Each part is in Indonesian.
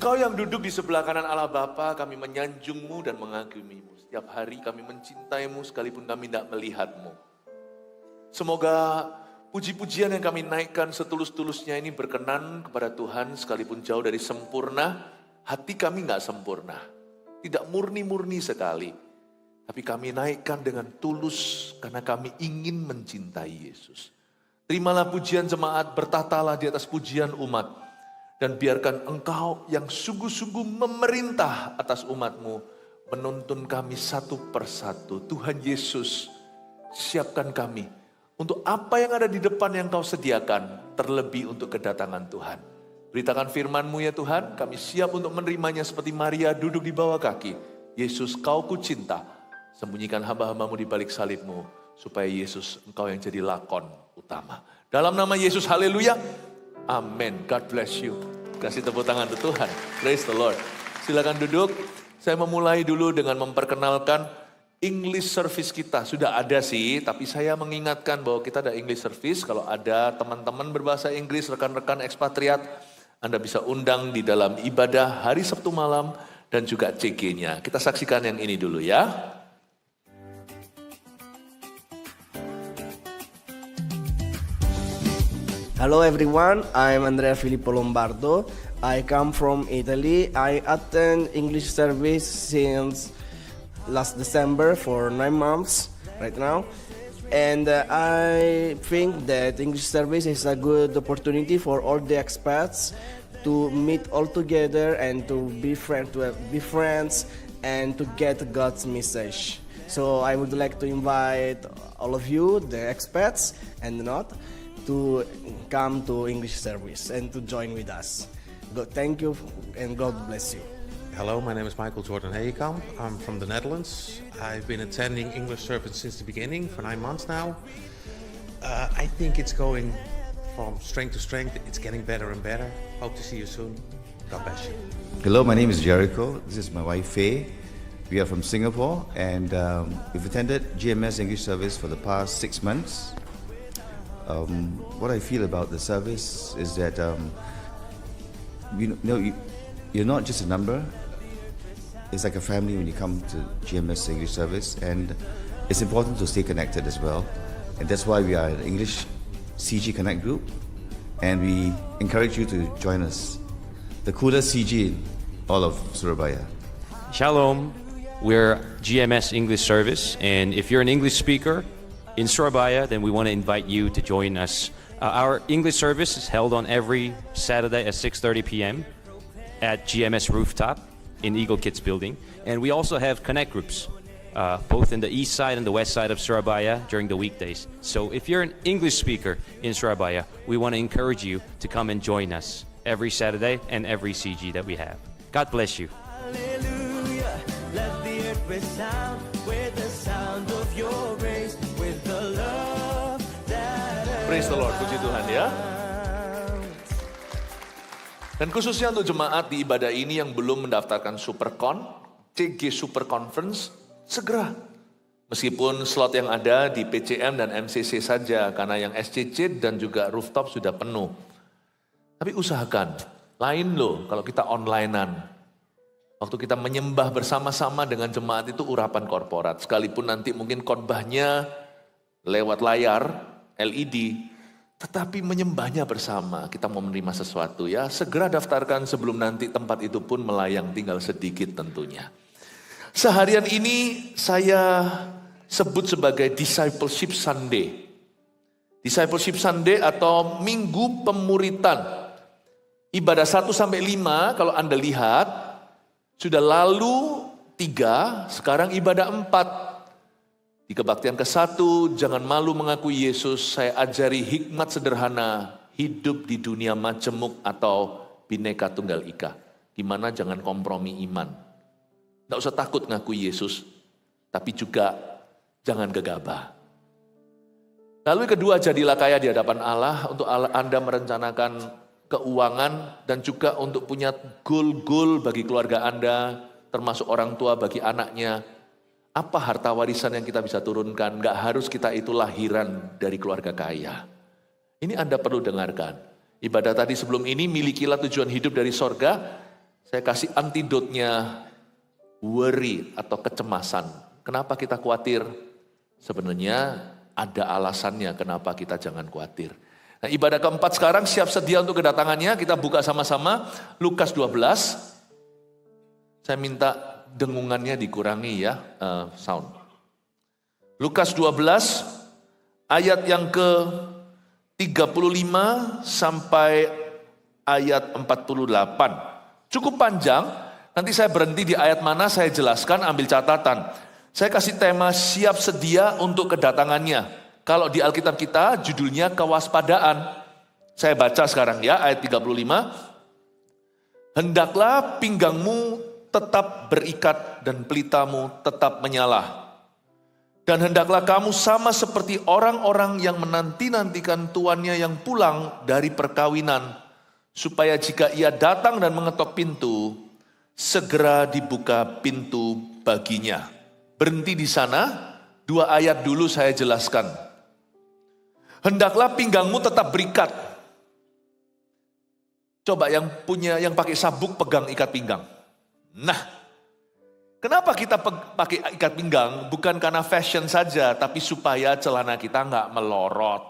Engkau yang duduk di sebelah kanan Allah Bapa, kami menyanjung-Mu dan mengagumi-Mu. Setiap hari kami mencintai-Mu sekalipun kami tidak melihat-Mu. Semoga puji-pujian yang kami naikkan setulus-tulusnya ini berkenan kepada Tuhan sekalipun jauh dari sempurna. Hati kami gak sempurna, tidak murni-murni sekali. Tapi kami naikkan dengan tulus karena kami ingin mencintai Yesus. Terimalah pujian jemaat, bertatalah di atas pujian umat. Dan biarkan Engkau yang sungguh-sungguh memerintah atas umat-Mu menuntun kami satu persatu. Tuhan Yesus, siapkan kami untuk apa yang ada di depan yang Kau sediakan, terlebih untuk kedatangan Tuhan. Beritakan firman-Mu ya Tuhan, kami siap untuk menerimanya seperti Maria duduk di bawah kaki. Yesus, Kau ku cinta, sembunyikan hamba-hamba-Mu di balik salib-Mu, supaya Yesus Engkau yang jadi lakon utama. Dalam nama Yesus, haleluya. Amin. God bless you. Kasih tepuk tangan untuk Tuhan. Praise the Lord. Silakan duduk. Saya memulai dulu dengan memperkenalkan English service kita. Sudah ada sih, tapi saya mengingatkan bahwa kita ada English service. Kalau ada teman-teman berbahasa Inggris, rekan-rekan ekspatriat, Anda bisa undang di dalam ibadah hari Sabtu malam dan juga CG-nya. Kita saksikan yang ini dulu ya. Hello everyone, I'm Andrea Filippo Lombardo. I come from Italy. I attend English service since last December for 9 months right now. And I think that English service is a good opportunity for all the expats to meet all together and to be friends and to get God's message. So I would like to invite all of you, the expats and not, to come to English service and to join with us. Thank you and God bless you. Hello, my name is Michael Jordan Heyekamp. I'm from the Netherlands. I've been attending English service since the beginning for 9 months now. I think it's going from strength to strength. It's getting better and better. Hope to see you soon. God bless you. Hello, my name is Jericho. This is my wife Faye. We are from Singapore and we've attended GMS English service for the past 6 months. What I feel about the service is that you're not just a number. It's like a family when you come to GMS English service, and it's important to stay connected as well. And that's why we are an English CG Connect group, and we encourage you to join us. The coolest CG in all of Surabaya. Shalom, we're GMS English service, and if you're an English speaker in Surabaya, then we want to invite you to join us. Our English service is held on every Saturday at 6:30 p.m. at GMS Rooftop in Eagle Kids Building. And we also have connect groups, both in the east side and the west side of Surabaya during the weekdays. So if you're an English speaker in Surabaya, we want to encourage you to come and join us every Saturday and every CG that we have. God bless you. Hallelujah, let the earth resound with the sound of your grace. Praise the Lord, puji Tuhan ya. Dan khususnya untuk jemaat di ibadah ini yang belum mendaftarkan Supercon, CG Super Conference, segera. Meskipun slot yang ada di PCM dan MCC saja, karena yang SCC dan juga rooftop sudah penuh. Tapi usahakan, lain loh kalau kita onlinean. Waktu kita menyembah bersama-sama dengan jemaat itu urapan korporat. Sekalipun nanti mungkin khotbahnya lewat layar, LED, tetapi menyembahnya bersama. Kita mau menerima sesuatu ya, segera daftarkan sebelum nanti tempat itu pun melayang, tinggal sedikit tentunya. Seharian ini saya sebut sebagai Discipleship Sunday. Discipleship Sunday atau Minggu Pemuritan. Ibadah 1-5 kalau Anda lihat, sudah lalu 3, sekarang ibadah 4. Di kebaktian ke-1, jangan malu mengakui Yesus, saya ajari hikmat sederhana, hidup di dunia majemuk atau bineka tunggal ika. Gimana jangan kompromi iman. Tidak usah takut ngakui Yesus, tapi juga jangan gegabah. Lalu kedua, jadilah kaya di hadapan Allah untuk Anda merencanakan keuangan dan juga untuk punya goal-goal bagi keluarga Anda, termasuk orang tua bagi anaknya. Apa harta warisan yang kita bisa turunkan? Gak harus kita itu lahiran dari keluarga kaya. Ini Anda perlu dengarkan. Ibadah tadi sebelum ini, milikilah tujuan hidup dari sorga. Saya kasih antidotnya worry atau kecemasan. Kenapa kita khawatir? Sebenarnya ada alasannya kenapa kita jangan khawatir. Nah, ibadah keempat sekarang siap sedia untuk kedatangannya. Kita buka sama-sama Lukas 12. Saya minta dengungannya dikurangi ya, sound. Lukas 12 ayat yang ke 35 sampai ayat 48. Cukup panjang, nanti saya berhenti di ayat mana saya jelaskan, ambil catatan. Saya kasih tema siap sedia untuk kedatangannya. Kalau di Alkitab kita judulnya kewaspadaan. Saya baca sekarang ya ayat 35. Hendaklah pinggangmu tetap berikat dan pelitamu tetap menyala. Dan hendaklah kamu sama seperti orang-orang yang menanti-nantikan tuannya yang pulang dari perkawinan, supaya jika ia datang dan mengetok pintu, segera dibuka pintu baginya. Berhenti di sana, 2 ayat dulu saya jelaskan. Hendaklah pinggangmu tetap berikat. Coba yang pakai sabuk pegang ikat pinggang. Nah, kenapa kita pakai ikat pinggang? Bukan karena fashion saja, tapi supaya celana kita nggak melorot.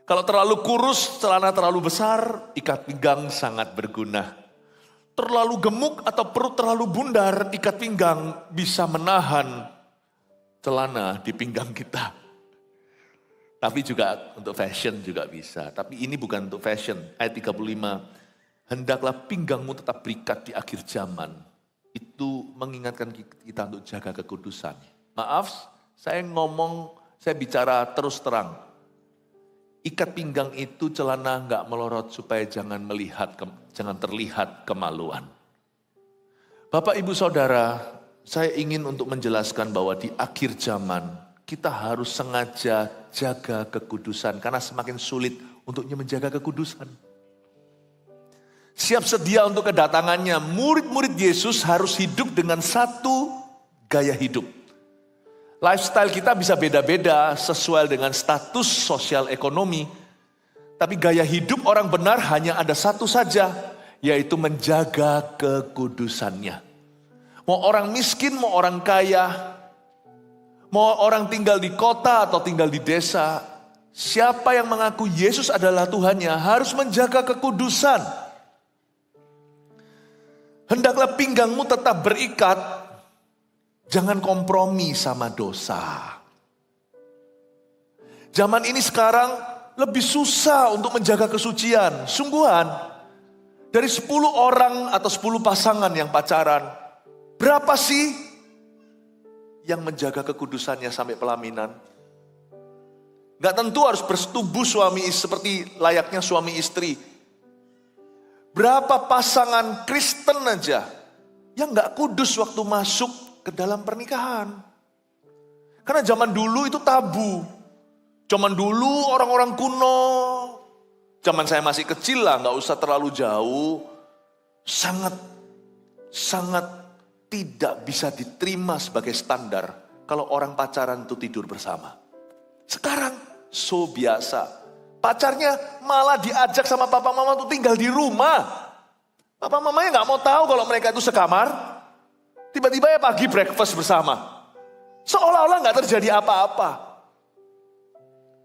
Kalau terlalu kurus, celana terlalu besar, ikat pinggang sangat berguna. Terlalu gemuk atau perut terlalu bundar, ikat pinggang bisa menahan celana di pinggang kita. Tapi juga untuk fashion juga bisa. Tapi ini bukan untuk fashion. Ayat 35, hendaklah pinggangmu tetap berikat di akhir zaman. Itu mengingatkan kita untuk jaga kekudusan. Maaf, saya bicara terus terang. Ikat pinggang itu celana nggak melorot supaya jangan terlihat kemaluan. Bapak Ibu Saudara, saya ingin untuk menjelaskan bahwa di akhir zaman kita harus sengaja jaga kekudusan karena semakin sulit untuknya menjaga kekudusan. Siap sedia untuk kedatangannya, murid-murid Yesus harus hidup dengan satu gaya hidup. Lifestyle kita bisa beda-beda sesuai dengan status sosial ekonomi. Tapi gaya hidup orang benar hanya ada satu saja, yaitu menjaga kekudusannya. Mau orang miskin, mau orang kaya, mau orang tinggal di kota atau tinggal di desa, siapa yang mengaku Yesus adalah Tuhannya harus menjaga kekudusan. Hendaklah pinggangmu tetap berikat. Jangan kompromi sama dosa. Zaman ini sekarang lebih susah untuk menjaga kesucian. Sungguhan, dari 10 orang atau 10 pasangan yang pacaran, berapa sih yang menjaga kekudusannya sampai pelaminan? Gak tentu harus bersetubuh seperti layaknya suami istri. Berapa pasangan Kristen aja yang gak kudus waktu masuk ke dalam pernikahan. Karena zaman dulu itu tabu. Zaman dulu orang-orang kuno, zaman saya masih kecil lah, gak usah terlalu jauh, sangat tidak bisa diterima sebagai standar kalau orang pacaran itu tidur bersama. Sekarang so biasa. Pacarnya malah diajak sama papa mama untuk tinggal di rumah. Papa mamanya gak mau tahu kalau mereka itu sekamar. Tiba-tiba ya pagi breakfast bersama. Seolah-olah gak terjadi apa-apa.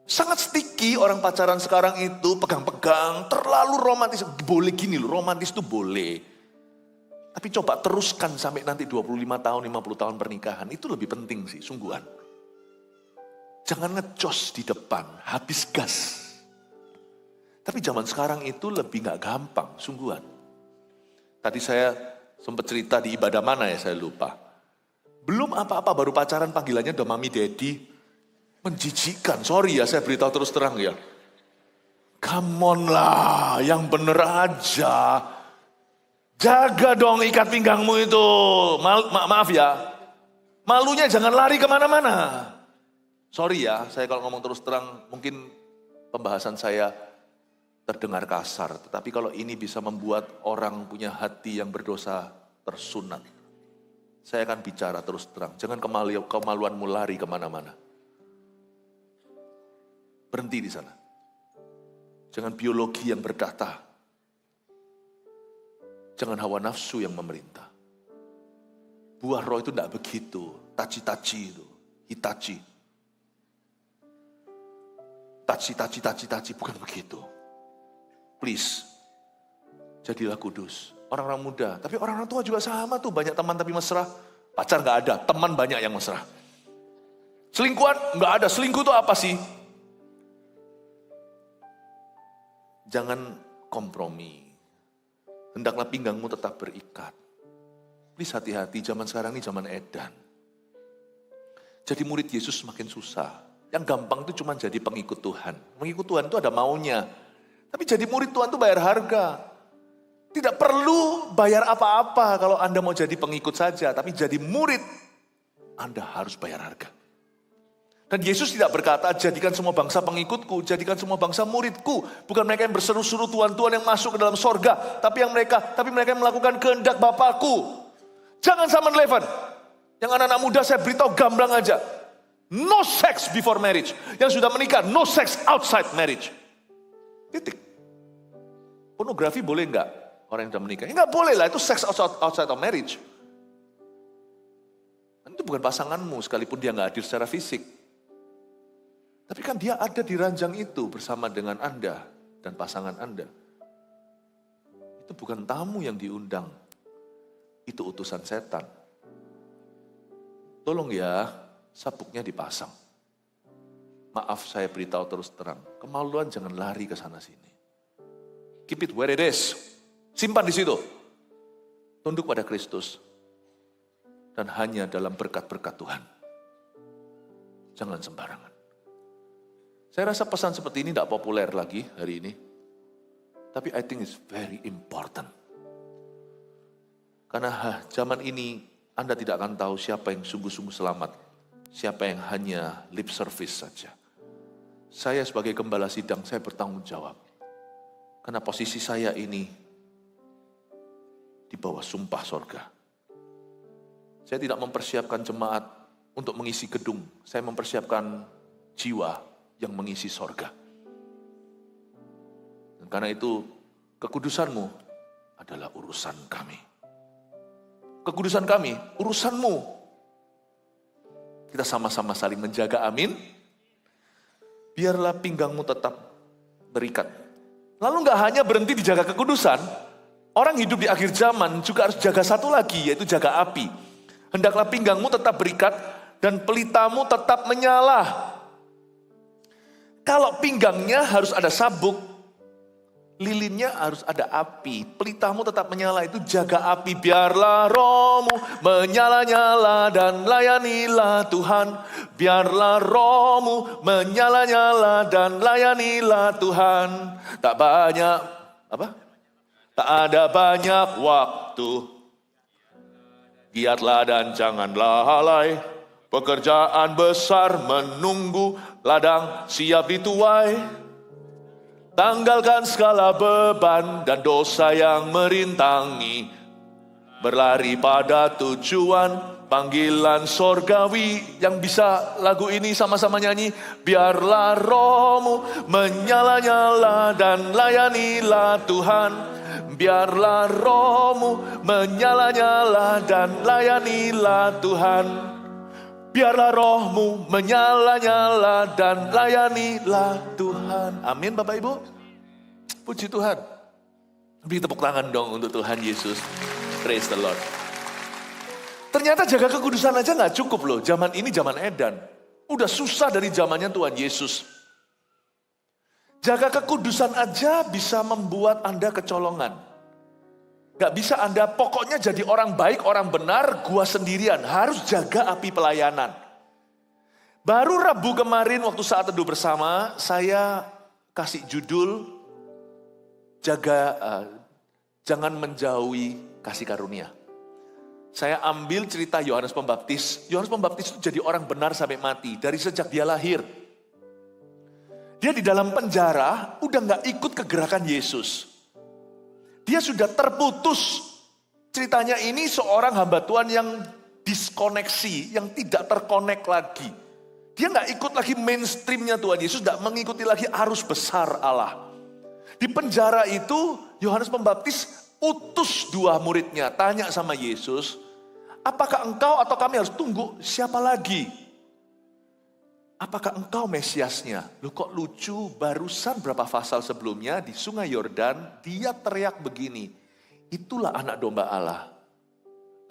Sangat sticky orang pacaran sekarang itu, pegang-pegang, terlalu romantis. Boleh gini loh, romantis itu boleh. Tapi coba teruskan sampai nanti 25 tahun, 50 tahun pernikahan. Itu lebih penting sih, sungguhan. Jangan ngecos di depan, habis gas. Tapi zaman sekarang itu lebih gak gampang, sungguhan. Tadi saya sempat cerita di ibadah mana ya, saya lupa. Belum apa-apa, baru pacaran panggilannya udah mami daddy. Menjijikkan, sorry ya saya beritahu terus terang ya. Come on lah, yang bener aja. Jaga dong ikat pinggangmu itu. Maaf ya, malunya jangan lari kemana-mana. Sorry ya, saya kalau ngomong terus terang mungkin pembahasan saya terdengar kasar, tetapi kalau ini bisa membuat orang punya hati yang berdosa tersunat, saya akan bicara terus terang. Jangan kemaluanmu lari kemana-mana. Berhenti di sana. Jangan biologi yang berdata. Jangan hawa nafsu yang memerintah. Buah roh itu tidak begitu. Taci-taci itu. Hitachi. Taci. Bukan begitu. Please. Jadilah kudus. Orang-orang muda. Tapi orang-orang tua juga sama tuh. Banyak teman tapi mesra. Pacar gak ada. Teman banyak yang mesra. Selingkuhan gak ada. Selingkuh itu apa sih? Jangan kompromi. Hendaklah pinggangmu tetap berikat. Please hati-hati, zaman sekarang ini zaman edan. Jadi murid Yesus semakin susah. Yang gampang itu cuma jadi pengikut Tuhan. Pengikut Tuhan itu ada maunya. Tapi jadi murid Tuhan itu bayar harga. Tidak perlu bayar apa-apa kalau Anda mau jadi pengikut saja. Tapi jadi murid, Anda harus bayar harga. Dan Yesus tidak berkata, jadikan semua bangsa pengikutku, jadikan semua bangsa muridku. Bukan mereka yang berseru-seru Tuhan-Tuhan yang masuk ke dalam sorga. Tapi mereka yang melakukan kehendak Bapakku. Jangan sama relevan. Yang anak-anak muda saya beritahu gamblang aja. No sex before marriage. Yang sudah menikah, no sex outside marriage. Titik. Pornografi boleh enggak? Orang yang sudah menikah. Enggak boleh lah, itu sex outside of marriage. Itu bukan pasanganmu, sekalipun dia enggak hadir secara fisik. Tapi kan dia ada di ranjang itu bersama dengan Anda dan pasangan Anda. Itu bukan tamu yang diundang. Itu utusan setan. Tolong ya, sabuknya dipasang. Maaf saya beritahu terus terang. Kemaluan jangan lari ke sana sini. Keep it where it is. Simpan di situ. Tunduk pada Kristus. Dan hanya dalam berkat-berkat Tuhan. Jangan sembarangan. Saya rasa pesan seperti ini tidak populer lagi hari ini. Tapi I think it's very important. Karena zaman ini Anda tidak akan tahu siapa yang sungguh-sungguh selamat. Siapa yang hanya lip service saja. Saya sebagai gembala sidang, saya bertanggung jawab. Karena posisi saya ini di bawah sumpah sorga. Saya tidak mempersiapkan jemaat untuk mengisi gedung. Saya mempersiapkan jiwa yang mengisi sorga. Dan karena itu, kekudusanmu adalah urusan kami. Kekudusan kami, urusanmu. Kita sama-sama saling menjaga, amin. Biarlah pinggangmu tetap berikat. Lalu gak hanya berhenti dijaga kekudusan, orang hidup di akhir zaman juga harus jaga satu lagi, yaitu jaga api. Hendaklah pinggangmu tetap berikat dan pelitamu tetap menyala. Kalau pinggangnya harus ada sabuk, lilinnya harus ada api. Pelitamu tetap menyala, itu jaga api. Biarlah rohmu menyala-nyala dan layanilah Tuhan. Biarlah rohmu menyala-nyala dan layanilah Tuhan. Tak ada banyak waktu. Giatlah dan janganlah lalai. Pekerjaan besar menunggu, ladang siap dituai. Tanggalkan segala beban dan dosa yang merintangi. Berlari pada tujuan, panggilan sorgawi. Yang bisa lagu ini sama-sama nyanyi. Biarlah rohmu menyala-nyala dan layanilah Tuhan. Biarlah rohmu menyala-nyala dan layanilah Tuhan. Biarlah rohmu menyala-nyala dan layanilah Tuhan. Amin Bapak Ibu. Puji Tuhan. Beri tepuk tangan dong untuk Tuhan Yesus. Praise the Lord. Ternyata jaga kekudusan aja gak cukup loh. Zaman ini zaman edan. Udah susah dari zamannya Tuhan Yesus. Jaga kekudusan aja bisa membuat Anda kecolongan. Gak bisa Anda pokoknya jadi orang baik, orang benar, gua sendirian. Harus jaga api pelayanan. Baru Rabu kemarin waktu saat teduh bersama, saya kasih judul, jangan menjauhi kasih karunia. Saya ambil cerita Yohanes Pembaptis. Yohanes Pembaptis itu jadi orang benar sampai mati, dari sejak dia lahir. Dia di dalam penjara, udah gak ikut ke gerakan Yesus. Dia sudah terputus. Ceritanya ini seorang hamba Tuhan yang diskoneksi, yang tidak terkonek lagi. Dia gak ikut lagi mainstreamnya Tuhan Yesus, gak mengikuti lagi arus besar Allah. Di penjara itu, Yohanes Pembaptis utus 2 muridnya, tanya sama Yesus, apakah engkau atau kami harus tunggu siapa lagi? Apakah engkau Mesiasnya? Loh kok lucu, barusan berapa pasal sebelumnya di sungai Yordan, dia teriak begini, itulah anak domba Allah.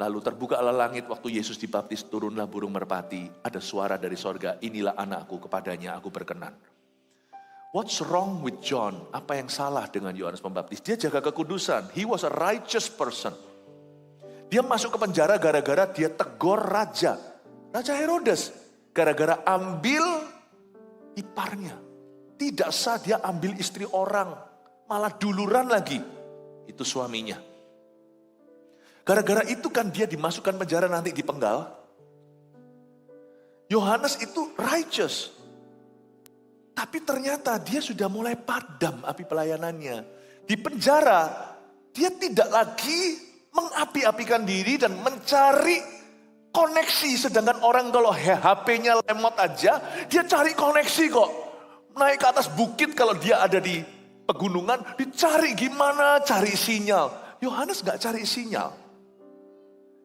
Lalu terbukalah langit waktu Yesus dibaptis, turunlah burung merpati, ada suara dari sorga, inilah anakku, kepadanya aku berkenan. What's wrong with John? Apa yang salah dengan Yohanes Pembaptis? Dia jaga kekudusan. He was a righteous person. Dia masuk ke penjara gara-gara dia tegur Raja Herodes. Gara-gara ambil iparnya. Tidak sah dia ambil istri orang. Malah duluran lagi. Itu suaminya. Gara-gara itu kan dia dimasukkan penjara, nanti dipenggal. Yohanes itu righteous. Tapi ternyata dia sudah mulai padam api pelayanannya. Di penjara, dia tidak lagi mengapi-apikan diri dan mencari koneksi. Sedangkan orang kalau HP-nya lemot aja, dia cari koneksi kok. Naik ke atas bukit kalau dia ada di pegunungan, dicari gimana cari sinyal. Yohanes gak cari sinyal.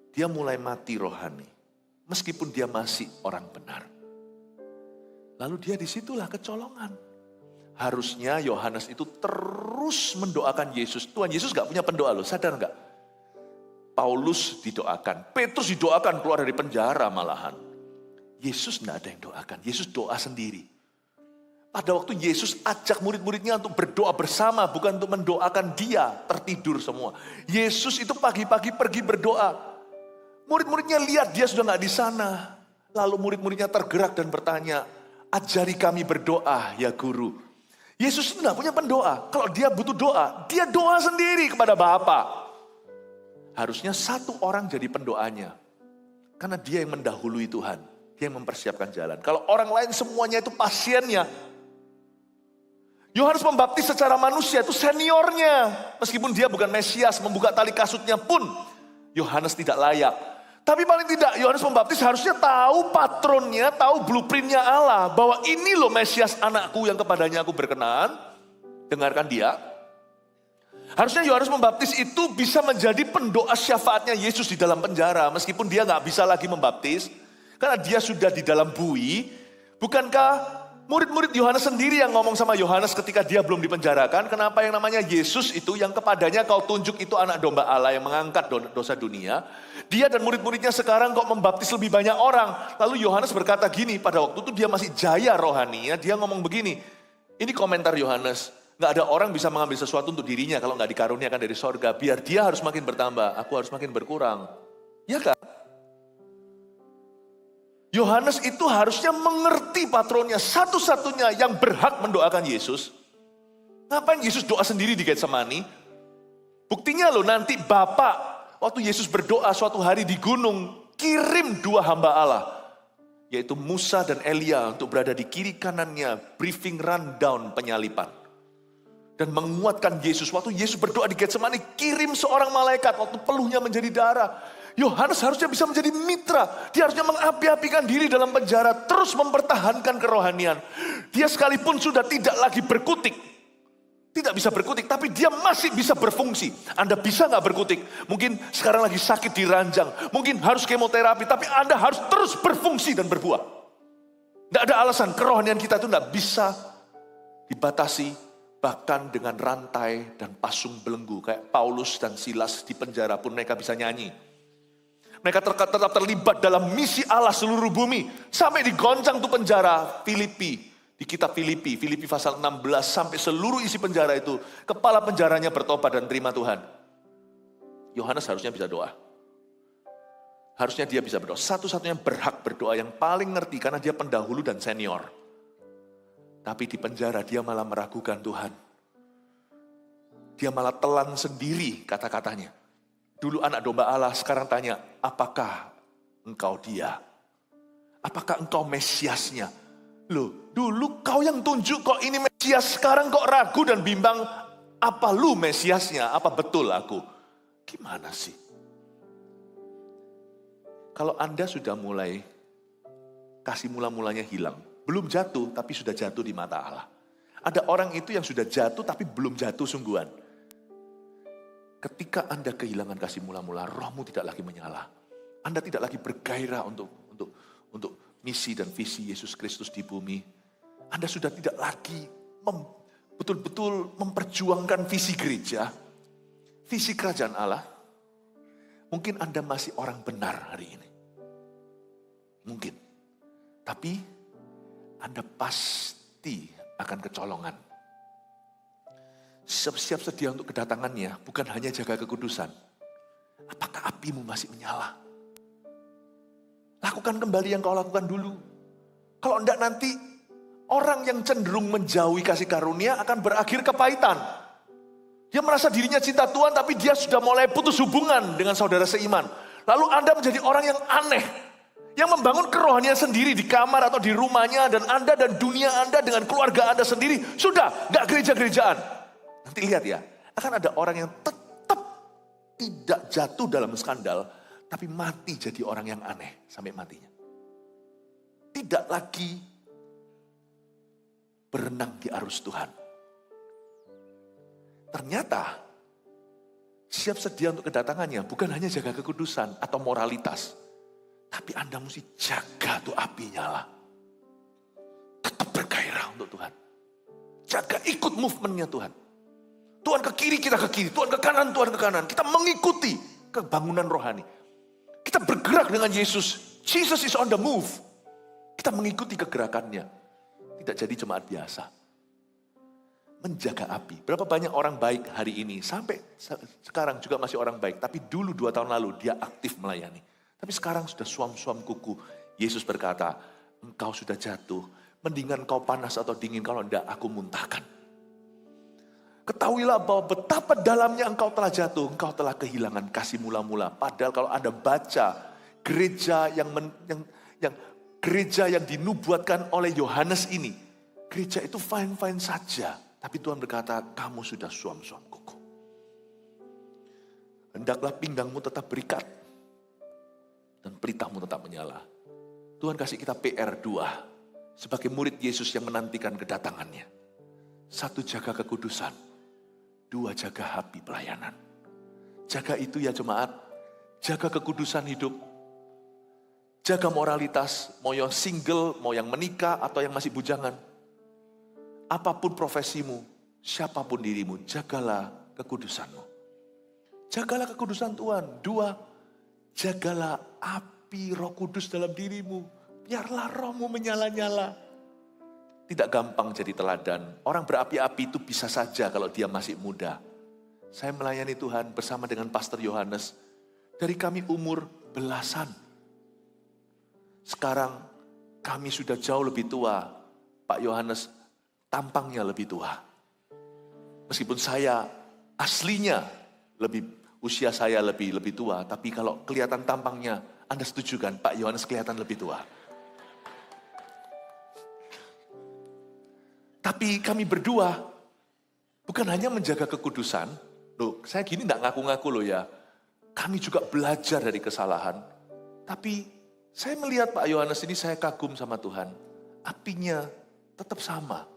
Dia mulai mati rohani. Meskipun dia masih orang benar. Lalu dia disitulah kecolongan. Harusnya Yohanes itu terus mendoakan Yesus. Tuhan Yesus gak punya pendoa loh, sadar gak? Paulus didoakan, Petrus didoakan keluar dari penjara malahan. Yesus gak ada yang doakan, Yesus doa sendiri. Pada waktu Yesus ajak murid-muridnya untuk berdoa bersama, bukan untuk mendoakan dia, tertidur semua. Yesus itu pagi-pagi pergi berdoa. Murid-muridnya lihat dia sudah gak di sana. Lalu murid-muridnya tergerak dan bertanya, ajari kami berdoa ya guru. Yesus itu gak punya pendoa. Kalau dia butuh doa, dia doa sendiri kepada Bapa. Harusnya satu orang jadi pendoanya. Karena dia yang mendahului Tuhan. Dia yang mempersiapkan jalan. Kalau orang lain semuanya itu pasiennya. Yohanes Pembaptis secara manusia itu seniornya. Meskipun dia bukan Mesias, membuka tali kasutnya pun Yohanes tidak layak. Tapi paling tidak Yohanes Pembaptis harusnya tahu patronnya, tahu blueprintnya Allah. Bahwa ini loh Mesias anakku yang kepadanya aku berkenan. Dengarkan dia. Harusnya Yohanes Pembaptis itu bisa menjadi pendoa syafaatnya Yesus di dalam penjara. Meskipun dia gak bisa lagi membaptis. Karena dia sudah di dalam bui. Bukankah murid-murid Yohanes sendiri yang ngomong sama Yohanes ketika dia belum dipenjarakan. Kenapa yang namanya Yesus itu yang kepadanya kau tunjuk itu anak domba Allah yang mengangkat dosa dunia. Dia dan murid-muridnya sekarang kok membaptis lebih banyak orang. Lalu Yohanes berkata gini, pada waktu itu dia masih jaya rohaninya. Dia ngomong begini, ini komentar Yohanes. Gak ada orang bisa mengambil sesuatu untuk dirinya kalau gak dikaruniakan dari sorga. Biar dia harus makin bertambah, aku harus makin berkurang. Ya kan? Yohanes itu harusnya mengerti patronnya, satu-satunya yang berhak mendoakan Yesus. Ngapain Yesus doa sendiri di Getsemani? Buktinya loh nanti Bapak, waktu Yesus berdoa suatu hari di gunung, kirim 2 hamba Allah. Yaitu Musa dan Elia untuk berada di kiri kanannya, briefing rundown penyalipan. Dan menguatkan Yesus. Waktu Yesus berdoa di Getsemani, kirim seorang malaikat waktu peluhnya menjadi darah. Yohanes harusnya bisa menjadi mitra. Dia harusnya mengapi-apikan diri dalam penjara. Terus mempertahankan kerohanian. Dia sekalipun sudah tidak lagi berkutik. Tidak bisa berkutik, tapi dia masih bisa berfungsi. Anda bisa gak berkutik? Mungkin sekarang lagi sakit di ranjang. Mungkin harus kemoterapi, tapi Anda harus terus berfungsi dan berbuah. Tidak ada alasan kerohanian kita itu tidak bisa dibatasi. Bahkan dengan rantai dan pasung belenggu. Kayak Paulus dan Silas di penjara pun mereka bisa nyanyi. Mereka tetap terlibat dalam misi Allah seluruh bumi. Sampai digoncang tuh penjara Filipi. Di kitab Filipi pasal 16 sampai seluruh isi penjara itu. Kepala penjaranya bertobat dan terima Tuhan. Yohanes harusnya bisa doa. Harusnya dia bisa berdoa. Satu-satunya berhak berdoa yang paling ngerti karena dia pendahulu dan senior. Tapi di penjara dia malah meragukan Tuhan. Dia malah telan sendiri kata-katanya. Dulu anak domba Allah, sekarang tanya, apakah engkau dia? Apakah engkau Mesiasnya? Loh, dulu kau yang tunjuk kok ini Mesias, sekarang kok ragu dan bimbang, apa lu Mesiasnya? Apa betul aku? Gimana sih? Kalau Anda sudah mulai kasih mula-mulanya hilang, belum jatuh tapi sudah jatuh di mata Allah. Ada orang itu yang sudah jatuh tapi belum jatuh sungguhan. ketika Anda kehilangan kasih mula-mula, rohmu tidak lagi menyala. Anda tidak lagi bergairah untuk misi dan visi Yesus Kristus di bumi. Anda sudah tidak lagi betul-betul memperjuangkan visi gereja, visi kerajaan Allah. Mungkin Anda masih orang benar hari ini. Mungkin. Tapi Anda pasti akan kecolongan. Siap-siap sedia untuk kedatangannya, bukan hanya jaga kekudusan. Apakah apimu masih menyala? Lakukan kembali yang kau lakukan dulu. Kalau enggak nanti, orang yang cenderung menjauhi kasih karunia akan berakhir kepahitan. Dia merasa dirinya cinta Tuhan, tapi dia sudah mulai putus hubungan dengan saudara seiman. Lalu Anda menjadi orang yang aneh, yang membangun kerohanian sendiri di kamar atau di rumahnya, dan Anda dan dunia Anda dengan keluarga Anda sendiri, sudah, enggak gereja-gerejaan. Nanti lihat ya, akan ada orang yang tetap tidak jatuh dalam skandal, tapi mati jadi orang yang aneh sampai matinya. Tidak lagi berenang di arus Tuhan. Ternyata siap sedia untuk kedatangannya bukan hanya jaga kekudusan atau moralitas, tapi Anda mesti jaga tuh api nyala. Tetap bergairah untuk Tuhan. Jaga ikut movementnya Tuhan. Tuhan ke kiri, kita ke kiri. Tuhan ke kanan, Tuhan ke kanan. Kita mengikuti kebangunan rohani. Kita bergerak dengan Yesus. Jesus is on the move. Kita mengikuti kegerakannya. Tidak jadi jemaat biasa. Menjaga api. Berapa banyak orang baik hari ini. Sampai sekarang juga masih orang baik. Tapi dulu 2 tahun lalu dia aktif melayani. Tapi sekarang sudah suam-suam kuku. Yesus berkata, engkau sudah jatuh. Mendingan kau panas atau dingin. Kalau enggak aku muntahkan. Ketahuilah bahwa betapa dalamnya engkau telah jatuh, engkau telah kehilangan kasih mula-mula. Padahal kalau Anda baca gereja gereja yang dinubuatkan oleh Yohanes ini, gereja itu fine-fine saja. Tapi Tuhan berkata, kamu sudah suam-suam kuku. Hendaklah pinggangmu tetap berikat dan pelitamu tetap menyala. Tuhan kasih kita PR2 sebagai murid Yesus yang menantikan kedatangannya. 1, jaga kekudusan. 2, jaga api pelayanan. Jaga itu ya jemaat. Jaga kekudusan hidup. Jaga moralitas. Mau yang single, mau yang menikah, atau yang masih bujangan. Apapun profesimu, siapapun dirimu, jagalah kekudusanmu. Jagalah kekudusan Tuhan. 2, jagalah api Roh Kudus dalam dirimu. Biarlah rohmu menyala-nyala. Tidak gampang jadi teladan. Orang berapi-api itu bisa saja kalau dia masih muda. Saya melayani Tuhan bersama dengan Pastor Yohanes. Dari kami umur belasan. Sekarang kami sudah jauh lebih tua. Pak Yohanes tampangnya lebih tua. Meskipun saya aslinya usia saya lebih tua. Tapi kalau kelihatan tampangnya, Anda setuju kan Pak Yohanes kelihatan lebih tua. Tapi kami berdua bukan hanya menjaga kekudusan. Loh, saya gini enggak ngaku-ngaku loh ya. Kami juga belajar dari kesalahan. Tapi saya melihat Pak Yohanes ini, saya kagum sama Tuhan. Apinya tetap sama.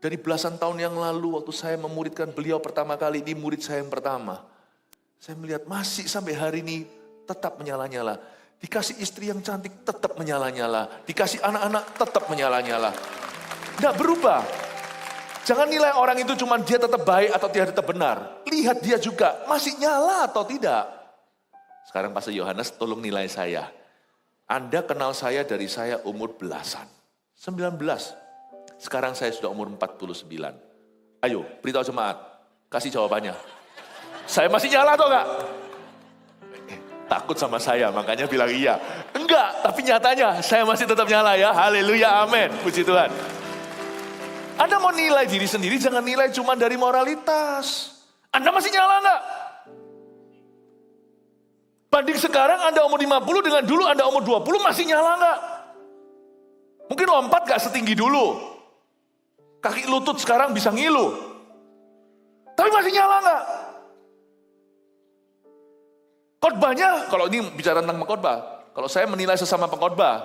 Dari belasan tahun yang lalu waktu saya memuridkan beliau pertama kali, ini murid saya yang pertama. Saya melihat masih sampai hari ini tetap menyala-nyala. Dikasih istri yang cantik tetap menyala-nyala. Dikasih anak-anak tetap menyala-nyala. Nggak berubah. Jangan nilai orang itu cuma dia tetap baik atau dia tetap benar. Lihat dia juga masih nyala atau tidak. Sekarang Pastor Yohanes tolong nilai saya. Anda kenal saya dari saya umur belasan. 19. Sekarang saya sudah umur 49. Ayo beritahu jemaat. Kasih jawabannya. Saya masih nyala atau enggak? Takut sama saya makanya bilang iya. Enggak, tapi nyatanya saya masih tetap nyala ya. Haleluya, amin. Puji Tuhan. Anda mau nilai diri sendiri, jangan nilai cuma dari moralitas. Anda masih nyala enggak? Banding sekarang Anda umur 50 dengan dulu Anda umur 20 masih nyala enggak? Mungkin lompat gak setinggi dulu. Kaki lutut sekarang bisa ngilu. Tapi masih nyala enggak? Khotbahnya, kalau ini bicara tentang pengkhotbah, kalau saya menilai sesama pengkhotbah,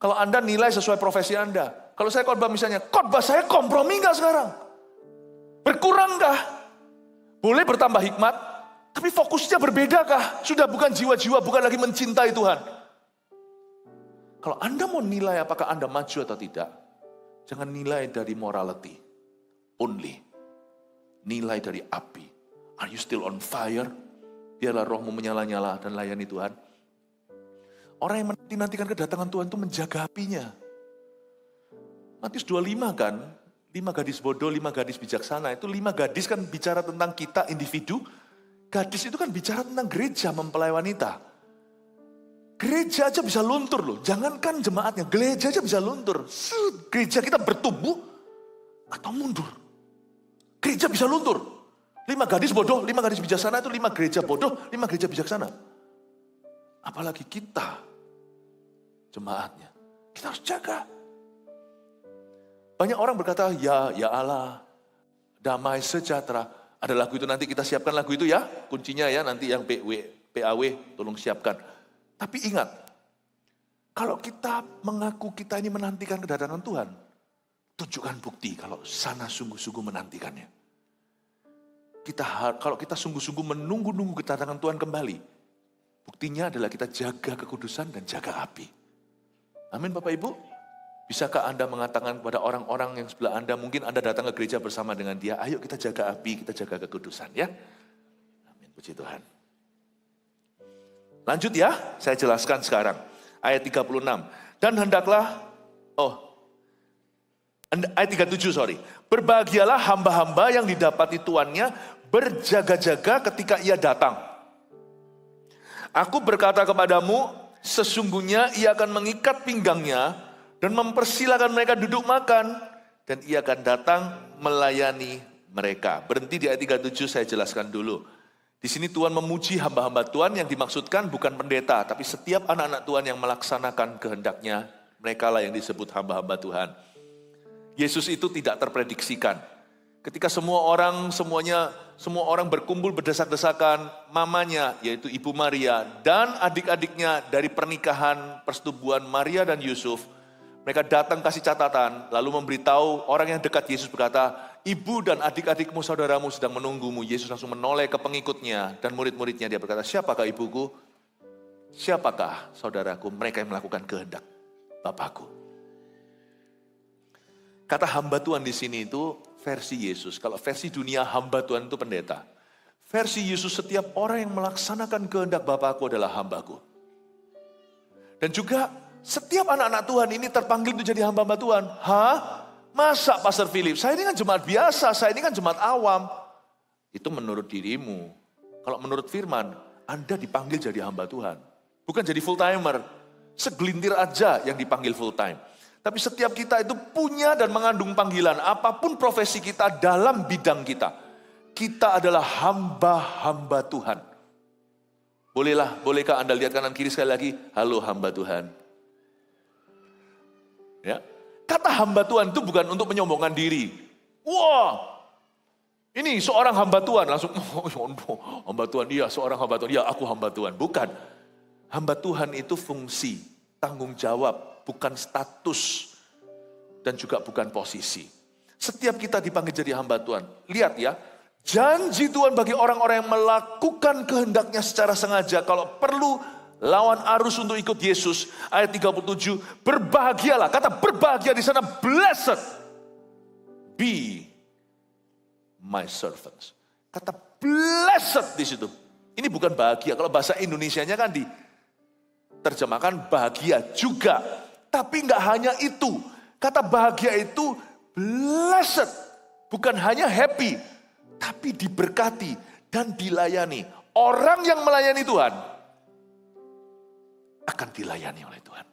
kalau Anda nilai sesuai profesi Anda. Kalau saya khotbah misalnya, khotbah saya kompromi enggak sekarang? Berkurang enggak? Boleh bertambah hikmat, Tapi fokusnya berbedakah? Sudah bukan jiwa-jiwa, bukan lagi mencintai Tuhan. Kalau Anda mau nilai apakah Anda maju atau tidak, jangan nilai dari morality only. Nilai dari api. Are you still on fire? Biarlah rohmu menyala-nyala dan layani Tuhan. Orang yang menanti-nantikan kedatangan Tuhan itu menjaga apinya. Matius 25 kan, 5 gadis bodoh, 5 gadis bijaksana. Itu 5 gadis kan bicara tentang kita individu. Gadis itu kan bicara tentang gereja mempelai wanita. Gereja aja bisa luntur loh, jangankan jemaatnya, gereja aja bisa luntur. Gereja kita bertumbuh atau mundur. Gereja bisa luntur. 5 gadis bodoh, 5 gadis bijaksana itu 5 gereja bodoh, 5 gereja bijaksana. Apalagi kita, jemaatnya, kita harus jaga. Banyak orang berkata, ya Allah, damai sejahtera. Ada lagu itu, nanti kita siapkan lagu itu ya, kuncinya ya, nanti yang PAW tolong siapkan. Tapi ingat, kalau kita mengaku kita ini menantikan kedatangan Tuhan, tunjukkan bukti kalau sana sungguh-sungguh menantikannya. Kalau kita sungguh-sungguh menunggu-nunggu kedatangan Tuhan kembali, buktinya adalah kita jaga kekudusan dan jaga api. Amin Bapak Ibu. Bisakah Anda mengatakan kepada orang-orang yang sebelah Anda, mungkin Anda datang ke gereja bersama dengan dia, ayo kita jaga api, kita jaga kekudusan ya. Amin, puji Tuhan. Lanjut ya, saya jelaskan sekarang. Ayat 36. Dan hendaklah, ayat 37 sorry. Berbahagialah hamba-hamba yang didapati tuannya berjaga-jaga ketika ia datang. Aku berkata kepadamu, sesungguhnya ia akan mengikat pinggangnya dan mempersilakan mereka duduk makan. Dan ia akan datang melayani mereka. Berhenti di ayat 37, saya jelaskan dulu. Di sini Tuhan memuji hamba-hamba Tuhan, yang dimaksudkan bukan pendeta, tapi setiap anak-anak Tuhan yang melaksanakan kehendaknya, mereka lah yang disebut hamba-hamba Tuhan. Yesus itu tidak terprediksikan. Ketika semua orang berkumpul berdesak-desakan, mamanya yaitu Ibu Maria dan adik-adiknya dari pernikahan persetubuhan Maria dan Yusuf, mereka datang kasih catatan, lalu memberitahu orang yang dekat Yesus berkata, ibu dan adik-adikmu, saudaramu sedang menunggumu. Yesus langsung menoleh ke pengikutnya dan murid-muridnya. Dia berkata, siapakah ibuku? Siapakah saudaraku? Mereka yang melakukan kehendak Bapakku. Kata hamba Tuhan di sini itu versi Yesus. Kalau versi dunia hamba Tuhan itu pendeta. Versi Yesus, setiap orang yang melaksanakan kehendak Bapakku adalah hambaku. Dan juga setiap anak-anak Tuhan ini terpanggil untuk jadi hamba-hamba Tuhan. Masa Pastor Philip? Saya ini kan jemaat biasa, saya ini kan jemaat awam. Itu menurut dirimu. Kalau menurut firman, Anda dipanggil jadi hamba Tuhan. Bukan jadi full timer. Segelintir aja yang dipanggil full time. Tapi setiap kita itu punya dan mengandung panggilan. Apapun profesi kita dalam bidang kita. Kita adalah hamba-hamba Tuhan. Bolehkah Anda lihat kanan kiri sekali lagi? Halo hamba Tuhan. Ya. Kata hamba Tuhan itu bukan untuk menyombongkan diri. Wah, ini seorang hamba Tuhan. Langsung, hamba Tuhan, iya seorang hamba Tuhan. Iya aku hamba Tuhan. Bukan. Hamba Tuhan itu fungsi, tanggung jawab, bukan status. Dan juga bukan posisi. Setiap kita dipanggil jadi hamba Tuhan. Lihat ya, janji Tuhan bagi orang-orang yang melakukan kehendaknya secara sengaja. Kalau perlu lawan arus untuk ikut Yesus. Ayat 37, berbahagialah. Kata berbahagia di sana, blessed be my servants. Kata blessed di situ. Ini bukan bahagia. Kalau bahasa Indonesianya kan diterjemahkan bahagia juga. Tapi enggak hanya itu. Kata bahagia itu blessed. Bukan hanya happy. Tapi diberkati dan dilayani. Orang yang melayani Tuhan akan dilayani oleh Tuhan.